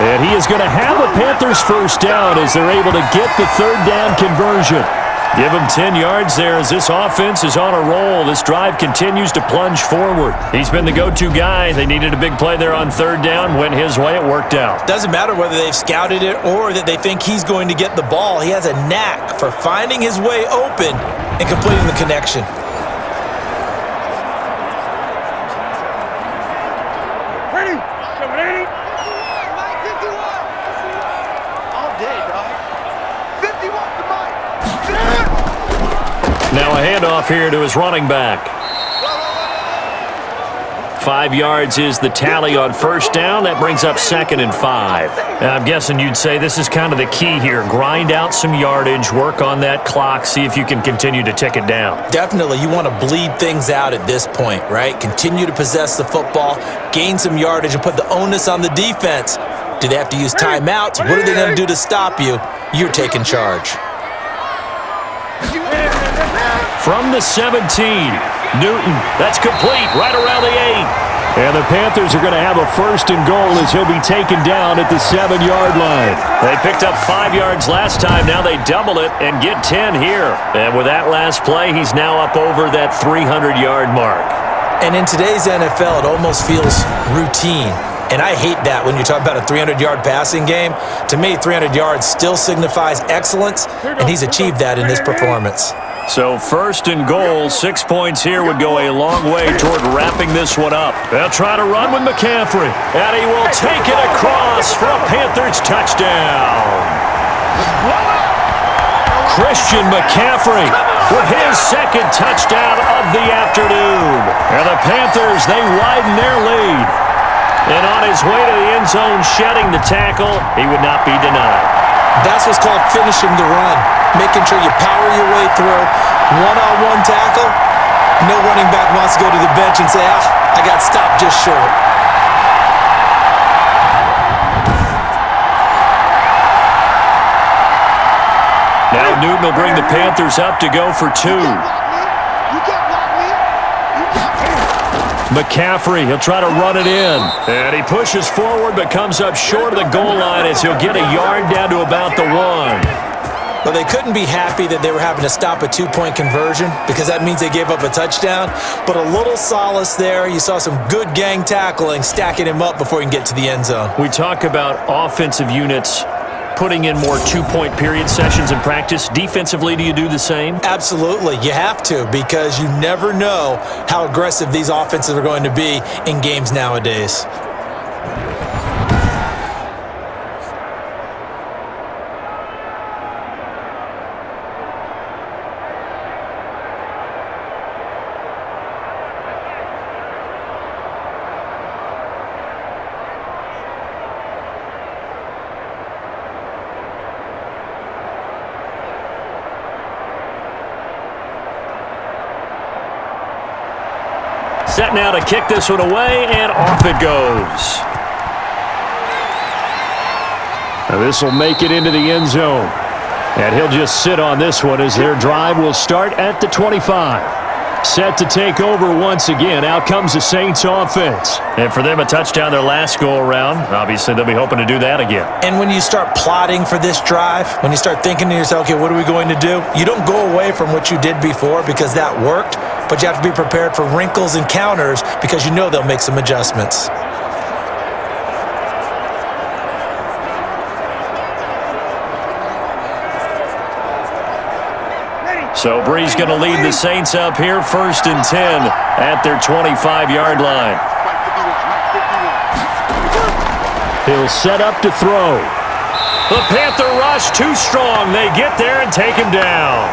And he is going to have a Panthers first down as they're able to get the 3rd down conversion. Give him 10 yards there as this offense is on a roll. This drive continues to plunge forward. He's been the go-to guy. They needed a big play there on 3rd down. Went his way. It worked out. Doesn't matter whether they've scouted it or that they think he's going to get the ball. He has a knack for finding his way open and completing the connection. Now a handoff here to his running back. 5 yards is the tally on 1st down. That brings up 2nd and 5. Now I'm guessing you'd say this is kind of the key here. Grind out some yardage, work on that clock, see if you can continue to tick it down. Definitely. You want to bleed things out at this point, right? Continue to possess the football, gain some yardage, and put the onus on the defense. Do they have to use timeouts? What are they going to do to stop you? You're taking charge. From the 17, Newton, that's complete, right around the 8. And the Panthers are going to have a 1st and goal as he'll be taken down at the 7-yard line. They picked up 5 yards last time. Now they double it and get 10 here. And with that last play, he's now up over that 300-yard mark. And in today's NFL, it almost feels routine. And I hate that when you talk about a 300-yard passing game. To me, 300 yards still signifies excellence, and he's achieved that in this performance. So 1st and goal, 6 points here would go a long way toward wrapping this one up. They'll try to run with McCaffrey, and he will take it across for a Panthers touchdown. Christian McCaffrey with his 2nd touchdown of the afternoon. And the Panthers, they widen their lead. And on his way to the end zone, shedding the tackle, he would not be denied. That's what's called finishing the run. Making sure you power your way through. One-on-one tackle. No running back wants to go to the bench and say, I got stopped just short. Now Newton will bring the Panthers up to go for 2. McCaffrey, he'll try to run it in. And he pushes forward but comes up short of the goal line as he'll get a yard down to about the 1. Well, they couldn't be happy that they were having to stop a 2-point conversion because that means they gave up a touchdown. But a little solace there. You saw some good gang tackling, stacking him up before he can get to the end zone. We talk about offensive units putting in more two-point period sessions in practice. Defensively, do you do the same? Absolutely. You have to, because you never know how aggressive these offenses are going to be in games nowadays. Set now to kick this one away, and off it goes. Now this will make it into the end zone. And he'll just sit on this one as their drive will start at the 25. Set to take over once again. Out comes the Saints offense. And for them, a touchdown their last go-around. Obviously, they'll be hoping to do that again. And when you start plotting for this drive, when you start thinking to yourself, okay, what are we going to do? You don't go away from what you did before because that worked, but you have to be prepared for wrinkles and counters because you know they'll make some adjustments. So Brees going to lead the Saints up here, 1st and 10 at their 25-yard line. He'll set up to throw. The Panther rush too strong. They get there and take him down.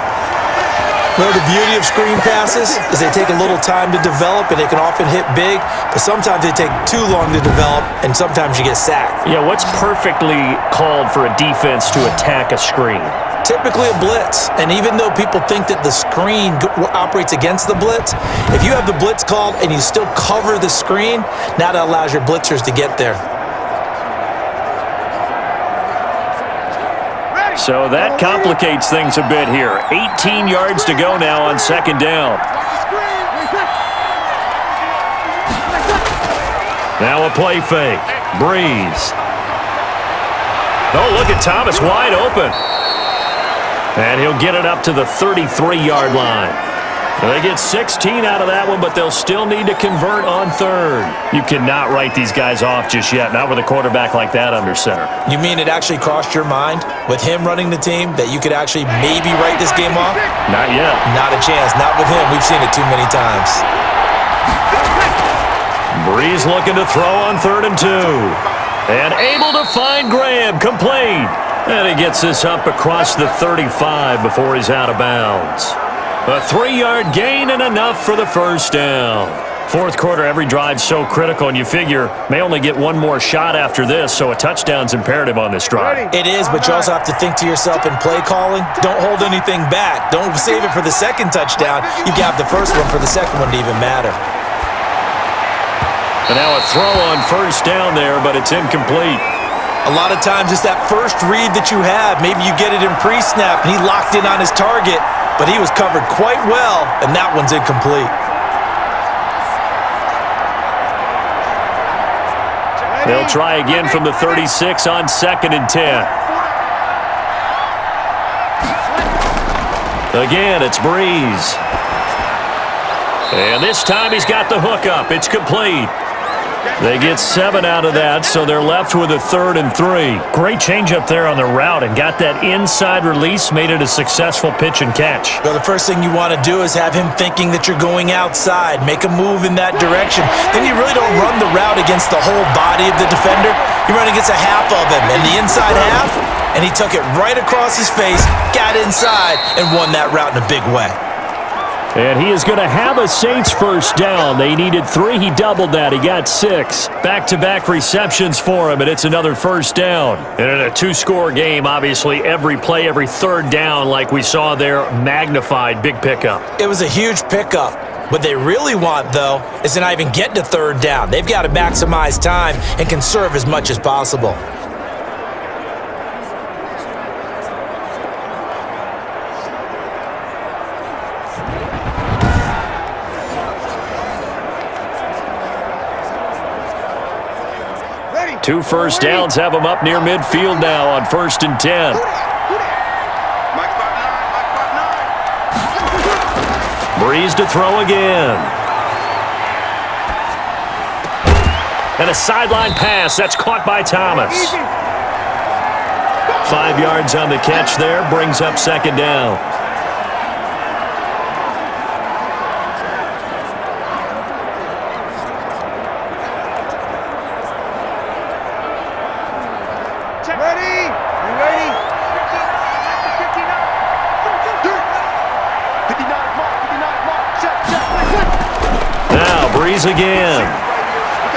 Well, the beauty of screen passes is they take a little time to develop, and they can often hit big, but sometimes they take too long to develop, and sometimes you get sacked. Yeah, what's perfectly called for a defense to attack a screen? Typically a blitz, and even though people think that the screen operates against the blitz, if you have the blitz called and you still cover the screen, now that allows your blitzers to get there. So that complicates things a bit here. 18 yards to go now on 2nd down. Now a play fake. Brees. Oh, look at Thomas wide open. And he'll get it up to the 33-yard line. They get 16 out of that one, but they'll still need to convert on 3rd. You cannot write these guys off just yet, not with a quarterback like that under center. You mean it actually crossed your mind with him running the team that you could actually maybe write this game off? Not yet. Not a chance. Not with him. We've seen it too many times. Brees looking to throw on 3rd and 2. And able to find Graham, complete. And he gets this up across the 35 before he's out of bounds. A 3-yard gain and enough for the 1st down. 4th quarter, every drive's so critical, and you figure may only get one more shot after this, so a touchdown's imperative on this drive. It is, but you also have to think to yourself in play calling, don't hold anything back. Don't save it for the 2nd touchdown. You got the 1st one for the 2nd one to even matter. And now a throw on 1st down there, but it's incomplete. A lot of times it's that first read that you have. Maybe you get it in pre-snap, and he locked in on his target, but he was covered quite well, and that one's incomplete. They'll try again from the 36 on 2nd and 10. Again, it's Brees. And this time he's got the hook up. It's complete. They get 7 out of that, so they're left with a 3rd and 3. Great change up there on the route and got that inside release, made it a successful pitch and catch. So the first thing you want to do is have him thinking that you're going outside, make a move in that direction. Then you really don't run the route against the whole body of the defender. You run against a half of him, and the inside half, and he took it right across his face, got inside, and won that route in a big way. And he is going to have a Saints 1st down. They needed 3. He doubled that. He got 6. Back-to-back receptions for him, and it's another 1st down. And in a 2-score game, obviously, every play, every 3rd down, like we saw there, magnified, big pickup. It was a huge pickup. What they really want, though, is to not even get to 3rd down. They've got to maximize time and conserve as much as possible. Two 1st downs have them up near midfield now on 1st and 10. Brees to throw again. And a sideline pass. That's caught by Thomas. 5 yards on the catch there, brings up second down. Ready? You ready? 59 mark. Check. Now, Breeze again.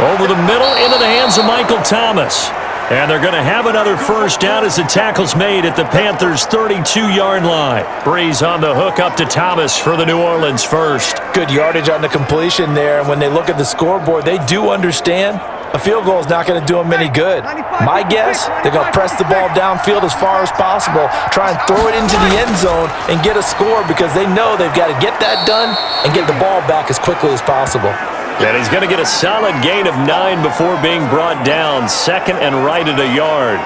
Over the middle, into the hands of Michael Thomas. And they're going to have another first down as the tackle's made at the Panthers' 32-yard line. Breeze on the hook up to Thomas for the New Orleans first. Good yardage on the completion there. And when they look at the scoreboard, they do understand a field goal is not going to do them any good. My guess, they're going to press the ball downfield as far as possible, try and throw it into the end zone and get a score because they know they've got to get that done and get the ball back as quickly as possible. And he's going to get a solid gain of 9 before being brought down, second and right at a yard.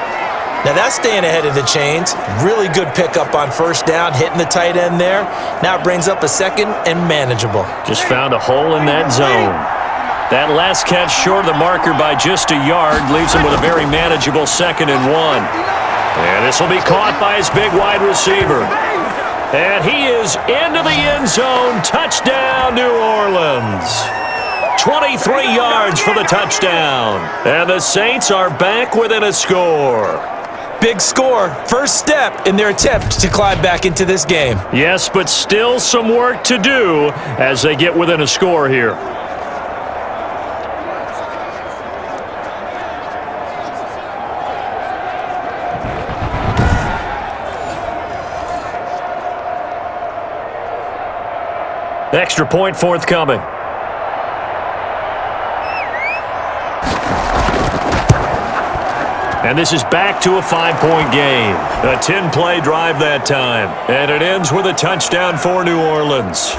Now that's staying ahead of the chains. Really good pickup on first down, hitting the tight end there. Now it brings up a second and manageable. Just found a hole in that zone. That last catch short of the marker by just a yard leaves him with a very manageable second and 1. And this will be caught by his big wide receiver. And he is into the end zone. Touchdown, New Orleans. 23 yards for the touchdown. And the Saints are back within a score. Big score. First step in their attempt to climb back into this game. Yes, but still some work to do as they get within a score here. Extra point forthcoming. And this is back to a 5-point game. A 10-play drive that time. And it ends with a touchdown for New Orleans.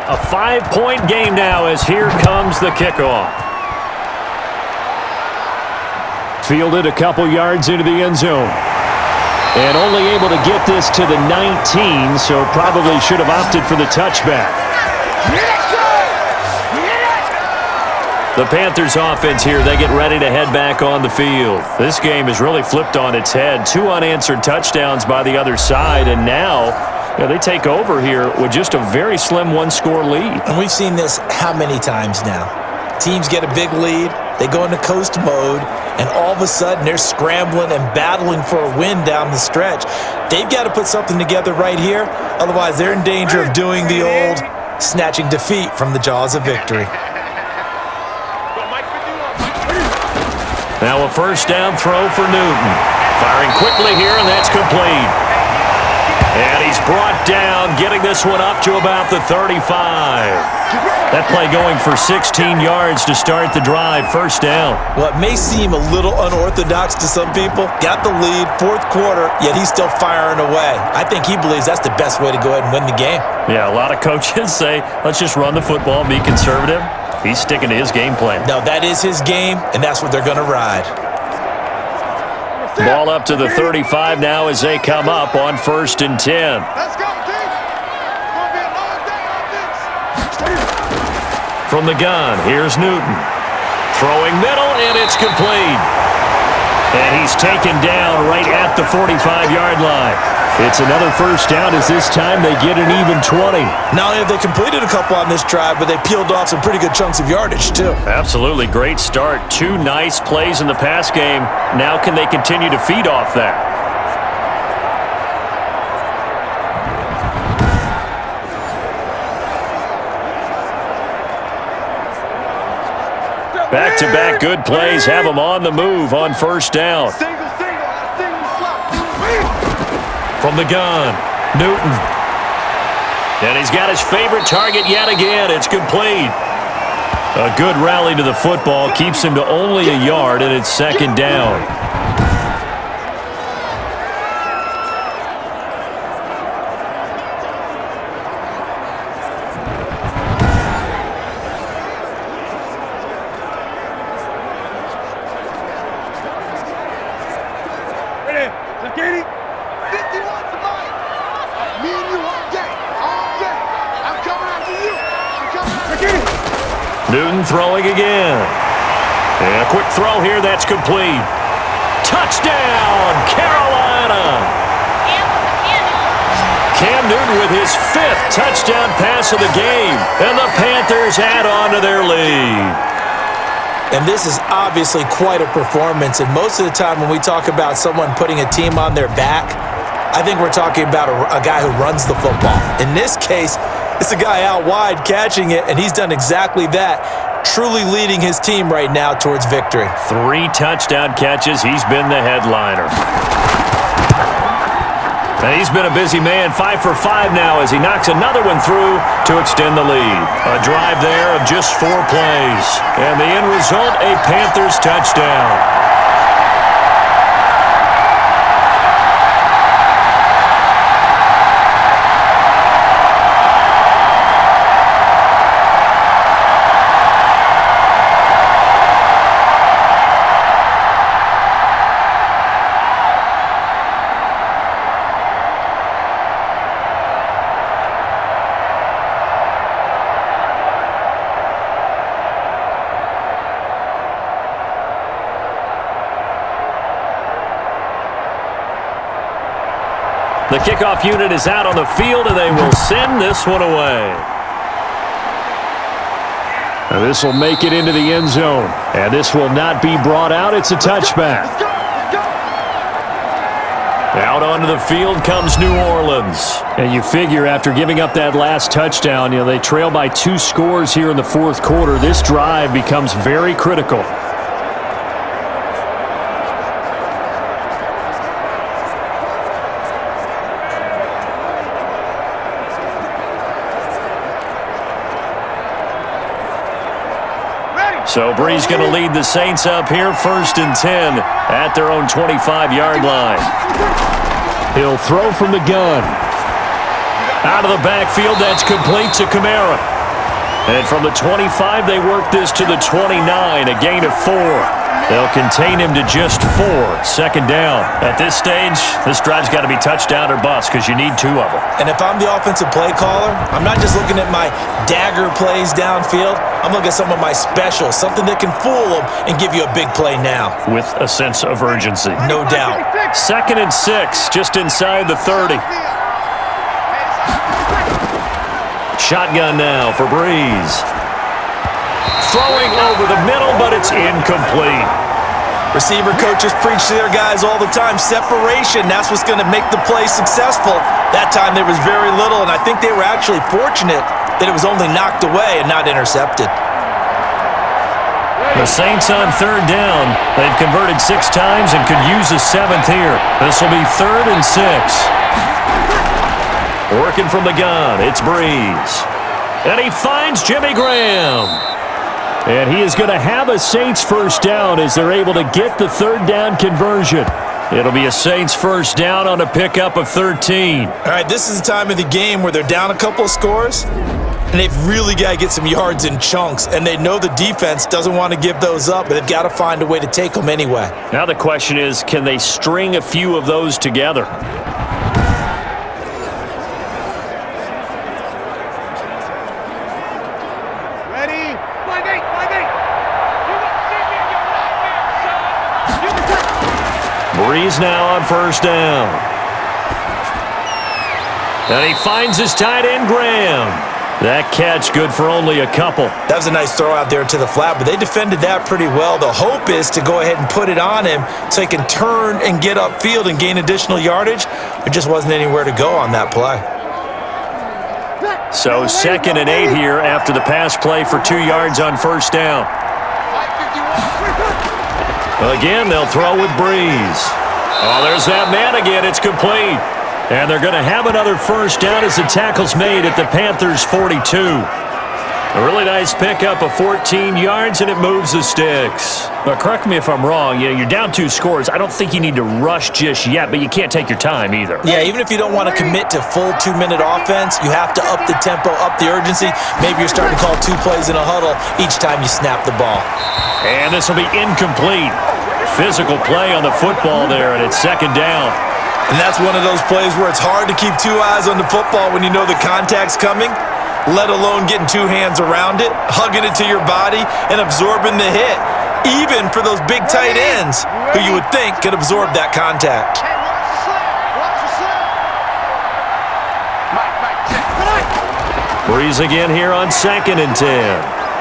A 5-point game now as here comes the kickoff. Fielded a couple yards into the end zone. And only able to get this to the 19, so probably should have opted for the touchback. The Panthers offense here, they get ready to head back on the field. This game is really flipped on its head. 2 unanswered touchdowns by the other side, and now they take over here with just a very slim 1-score lead. And we've seen this how many times now? Teams get a big lead, they go into coast mode, and all of a sudden they're scrambling and battling for a win down the stretch. They've got to put something together right here, otherwise they're in danger of doing the old snatching defeat from the jaws of victory. Now a first down throw for Newton. Firing quickly here, and that's complete. And he's brought down, getting this one up to about the 35. That play going for 16 yards to start the drive, first down. Well, it may seem a little unorthodox to some people. Got the lead, fourth quarter, yet he's still firing away. I think he believes that's the best way to go ahead and win the game. Yeah, a lot of coaches say, let's just run the football, be conservative. He's sticking to his game plan. No, that is his game, and that's what they're going to ride. Ball up to the 35 now as they come up on 1st and 10. Let's go, team. It's going to be a long day on this. From the gun, here's Newton. Throwing middle, and it's complete. And he's taken down right at the 45-yard line. It's another first down as this time they get an even 20. Not only have they completed a couple on this drive, but they peeled off some pretty good chunks of yardage, too. Absolutely great start. 2 nice plays in the pass game. Now can they continue to feed off that? Back-to-back good plays have them on the move on first down. Single slot. From the gun, Newton. And he's got his favorite target yet again. It's complete. A good rally to the football keeps him to only a yard, and it's second down. Newton throwing again. And a quick throw here, that's complete. Touchdown, Carolina! Cam Newton with his 5th touchdown pass of the game. And the Panthers add on to their lead. And this is obviously quite a performance. And most of the time when we talk about someone putting a team on their back, I think we're talking about a guy who runs the football. In this case, it's a guy out wide catching it, and he's done exactly that, truly leading his team right now towards victory. 3 touchdown catches. He's been the headliner. And he's been a busy man, 5 for 5 now as he knocks another one through to extend the lead. A drive there of just 4 plays. And the end result, a Panthers touchdown. The kickoff unit is out on the field, and they will send this one away. This will make it into the end zone. And this will not be brought out. It's a touchback. Out onto the field comes New Orleans. And you figure after giving up that last touchdown, they trail by 2 scores here in the 4th quarter. This drive becomes very critical. So Brees going to lead the Saints up here, 1st and 10 at their own 25-yard line. He'll throw from the gun. Out of the backfield, that's complete to Kamara. And from the 25, they work this to the 29, a gain of 4. They'll contain him to just 4, second down. At this stage, this drive's got to be touchdown or bust because you need 2 of them. And if I'm the offensive play caller, I'm not just looking at my dagger plays downfield. I'm looking at some of my specials, something that can fool them and give you a big play now. With a sense of urgency. No doubt. 2nd and 6, just inside the 30. Shotgun now for Brees. Throwing over the middle, but it's incomplete. Receiver coaches preach to their guys all the time. Separation, that's what's going to make the play successful. That time there was very little, and I think they were actually fortunate that it was only knocked away and not intercepted. The Saints on 3rd down. They've converted 6 times and could use a 7th here. This will be 3rd and 6. Working from the gun, it's Brees. And he finds Jimmy Graham. And he is going to have a Saints first down as they're able to get the 3rd down conversion. It'll be a Saints first down on a pickup of 13. All right, this is the time of the game where they're down a couple of scores, and they've really got to get some yards in chunks, and they know the defense doesn't want to give those up, but they've got to find a way to take them anyway. Now the question is, can they string a few of those together? Brees now on 1st down. And he finds his tight end, Graham. That catch good for only a couple. That was a nice throw out there to the flat, but they defended that pretty well. The hope is to go ahead and put it on him so he can turn and get upfield and gain additional yardage. There just wasn't anywhere to go on that play. So 2nd and 8 here after the pass play for 2 yards on 1st down. Again, they'll throw with Brees. Oh, there's that man again. It's complete. And they're going to have another first down as the tackle's made at the Panthers' 42. A really nice pickup of 14 yards, and it moves the sticks. But correct me if I'm wrong. You're down 2 scores. I don't think you need to rush just yet, but you can't take your time either. Yeah, even if you don't want to commit to full 2-minute offense, you have to up the tempo, up the urgency. Maybe you're starting to call 2 plays in a huddle each time you snap the ball. And this will be incomplete. Physical play on the football there, and it's 2nd down. And that's one of those plays where it's hard to keep 2 eyes on the football when you know the contact's coming, let alone getting 2 hands around it, hugging it to your body, and absorbing the hit, even for those big tight ends who you would think could absorb that contact. Hey, watch the slip. Mike, check. Breeze again here on 2nd and 10.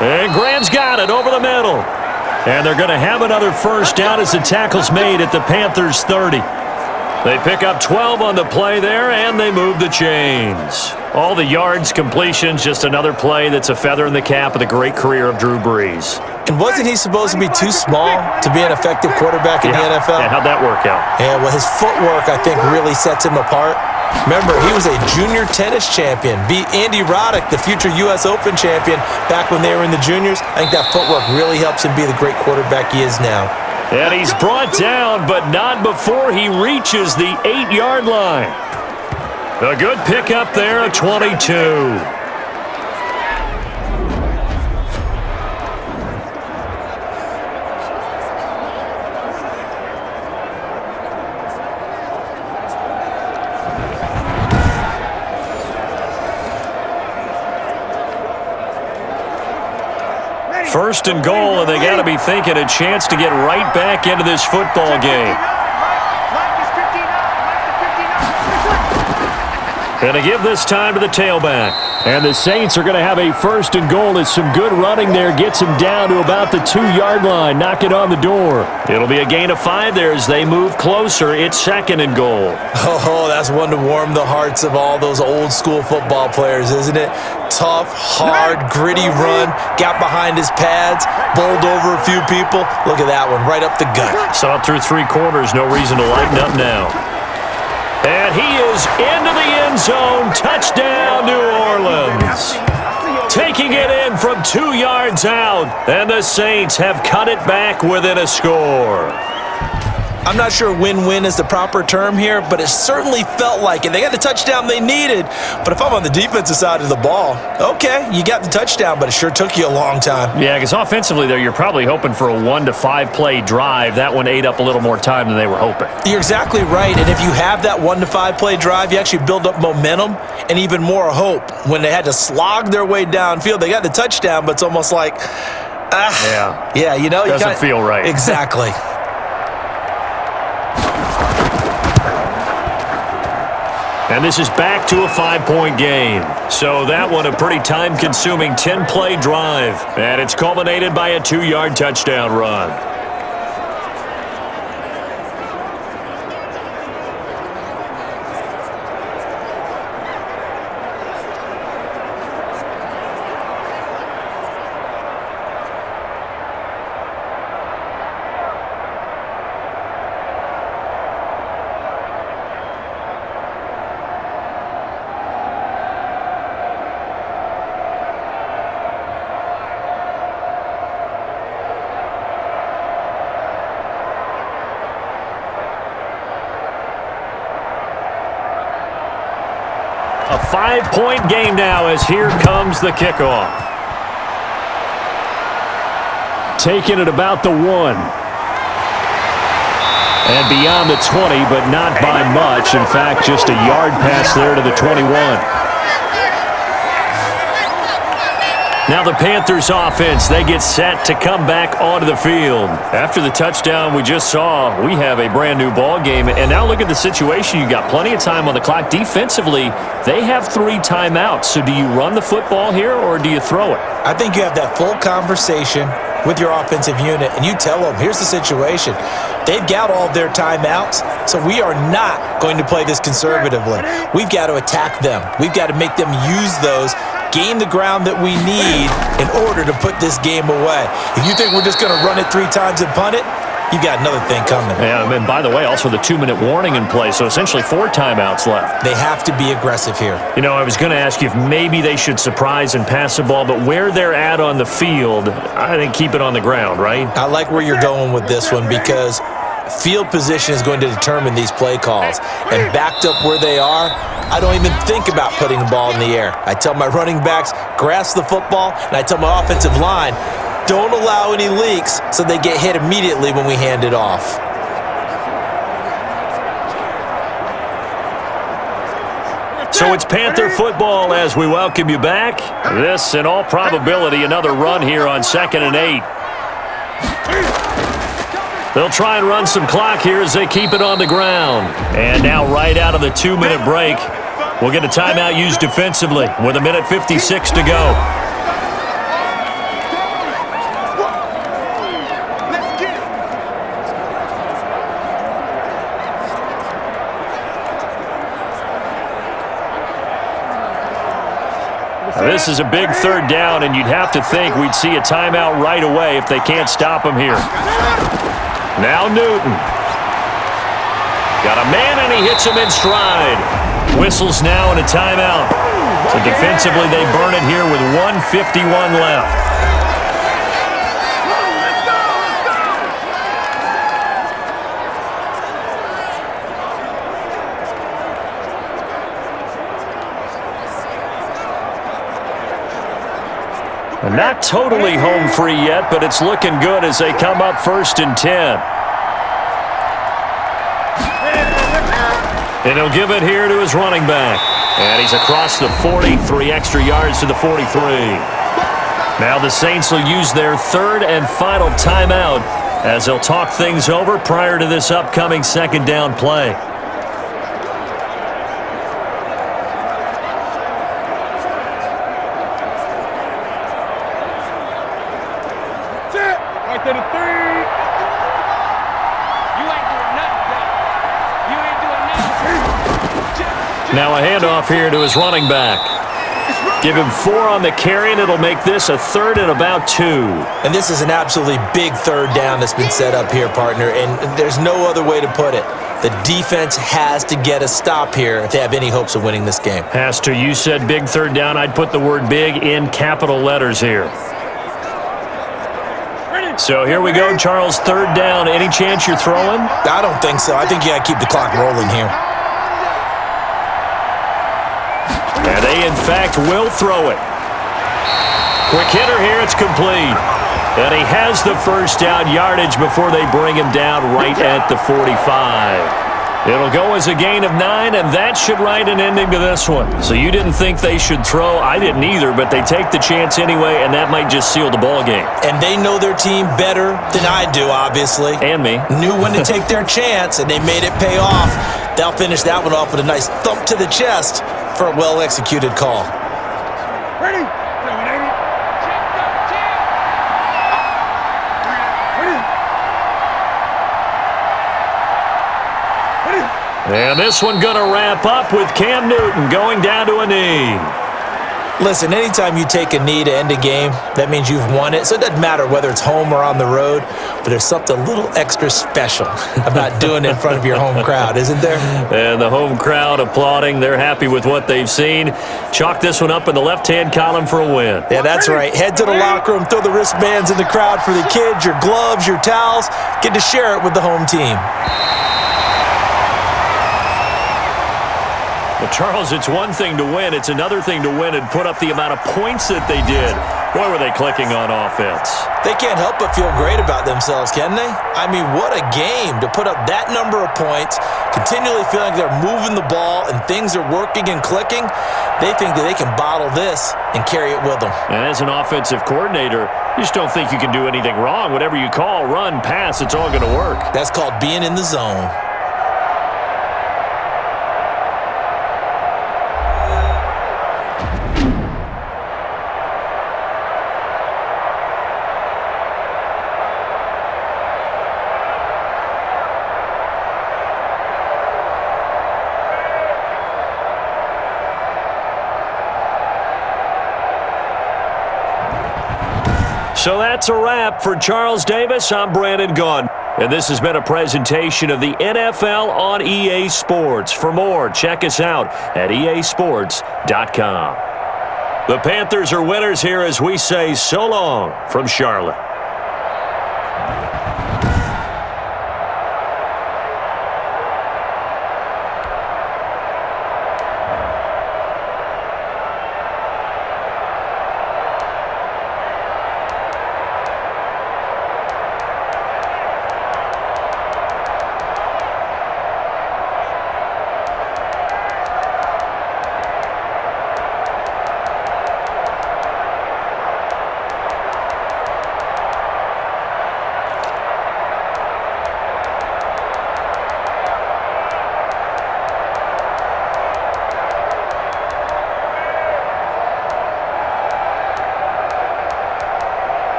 And Graham's got it over the middle. And they're going to have another first down as the tackle's made at the Panthers' 30. They pick up 12 on the play there, and they move the chains. All the yards, completions, just another play that's a feather in the cap of the great career of Drew Brees. And wasn't he supposed to be too small to be an effective quarterback in the NFL? Yeah, how'd that work out? Yeah, well, his footwork, I think, really sets him apart. Remember, he was a junior tennis champion, beat Andy Roddick, the future U.S. Open champion, back when they were in the juniors. I think that footwork really helps him be the great quarterback he is now. And he's brought down, but not before he reaches the 8-yard line. A good pickup there, a 22. First and goal, and they got to be thinking a chance to get right back into this football game. And to give this time to the tailback. And the Saints are going to have a first and goal as some good running there gets him down to about the 2-yard line. Knock it on the door. It'll be a gain of 5 there as they move closer. It's 2nd and goal. Oh, that's one to warm the hearts of all those old school football players, isn't it? Tough, hard, gritty run, got behind his pads, bowled over a few people. Look at that one, right up the gut. Saw it through 3 quarters, no reason to lighten up now. And he is into the end zone. Touchdown, New Orleans. Taking it in from 2 yards out, and the Saints have cut it back within a score. I'm not sure win-win is the proper term here, but it certainly felt like it. They got the touchdown they needed, but if I'm on the defensive side of the ball, okay, you got the touchdown, but it sure took you a long time. Yeah, because offensively, though, you're probably hoping for a 1 to 5 play drive. That one ate up a little more time than they were hoping. You're exactly right, and if you have that 1 to 5 play drive, you actually build up momentum and even more hope. When they had to slog their way downfield, they got the touchdown, but it's almost like, yeah, you know, doesn't feel right. Exactly. And this is back to a 5-point game. So that one a pretty time-consuming 10-play drive. And it's culminated by a 2-yard touchdown run. A 5-point game now as here comes the kickoff. Taking it about the 1. And beyond the 20, but not by much. In fact, just a yard pass there to the 21. Now the Panthers offense, they get set to come back onto the field. After the touchdown we just saw, we have a brand new ball game. And now look at the situation. You got plenty of time on the clock. Defensively, they have 3 timeouts. So do you run the football here or do you throw it? I think you have that full conversation with your offensive unit, and you tell them, here's the situation. They've got all their timeouts, so we are not going to play this conservatively. We've got to attack them. We've got to make them use those, gain the ground that we need in order to put this game away. If you think we're just going to run it 3 times and punt it, you got another thing coming. Yeah, and by the way, also the 2-minute warning in play, so essentially 4 timeouts left. They have to be aggressive here. You know, I was going to ask you if maybe they should surprise and pass the ball, but where they're at on the field, I think keep it on the ground, right? I like where you're going with this one because field position is going to determine these play calls. And backed up where they are, I don't even think about putting the ball in the air. I tell my running backs, grasp the football, and I tell my offensive line, don't allow any leaks so they get hit immediately when we hand it off. So it's Panther football as we welcome you back. This, in all probability, another run here on 2nd and 8. They'll try and run some clock here as they keep it on the ground. And now right out of the 2-minute break, we'll get a timeout used defensively with 1:56 to go. This is a big 3rd down, and you'd have to think we'd see a timeout right away if they can't stop him here. Now Newton. Got a man, and he hits him in stride. Whistles now and a timeout. So defensively, they burn it here with 1:51 left. Not totally home free yet, but it's looking good as they come up 1st and 10. And he'll give it here to his running back. And he's across the 40, 3 extra yards to the 43. Now the Saints will use their 3rd and final timeout as they'll talk things over prior to this upcoming 2nd down play. To the 3. You ain't doing nothing. You ain't doing nothing. Now a handoff here to his running back. Give him 4 on the carry, and it'll make this a 3rd and about 2. And this is an absolutely big 3rd down that's been set up here, partner, and there's no other way to put it. The defense has to get a stop here if they have any hopes of winning this game. Has to. You said big 3rd down. I'd put the word big in capital letters here. So here we go, Charles, 3rd down. Any chance you're throwing? I don't think so. I think you got to keep the clock rolling here. And they, in fact, will throw it. Quick hitter here. It's complete. And he has the 1st down yardage before they bring him down right at the 45. It'll go as a gain of 9, and that should write an ending to this one. So you didn't think they should throw. I didn't either, but they take the chance anyway, and that might just seal the ball game. And they know their team better than I do, obviously. And me. Knew when to take their chance, and they made it pay off. They'll finish that one off with a nice thump to the chest for a well-executed call. Ready? And this one going to wrap up with Cam Newton going down to a knee. Listen, anytime you take a knee to end a game, that means you've won it. So it doesn't matter whether it's home or on the road, but there's something a little extra special about doing it in front of your home crowd, isn't there? And the home crowd applauding. They're happy with what they've seen. Chalk this one up in the left-hand column for a win. Yeah, that's right. Head to the locker room, throw the wristbands in the crowd for the kids, your gloves, your towels. Get to share it with the home team. Well, Charles, it's one thing to win. It's another thing to win and put up the amount of points that they did. Boy, were they clicking on offense. They can't help but feel great about themselves, can they? I mean, what a game to put up that number of points, continually feeling like they're moving the ball and things are working and clicking. They think that they can bottle this and carry it with them. And as an offensive coordinator, you just don't think you can do anything wrong. Whatever you call, run, pass, it's all going to work. That's called being in the zone. So that's a wrap for Charles Davis. I'm Brandon Gaudin. And this has been a presentation of the NFL on EA Sports. For more, check us out at easports.com. The Panthers are winners here as we say so long from Charlotte.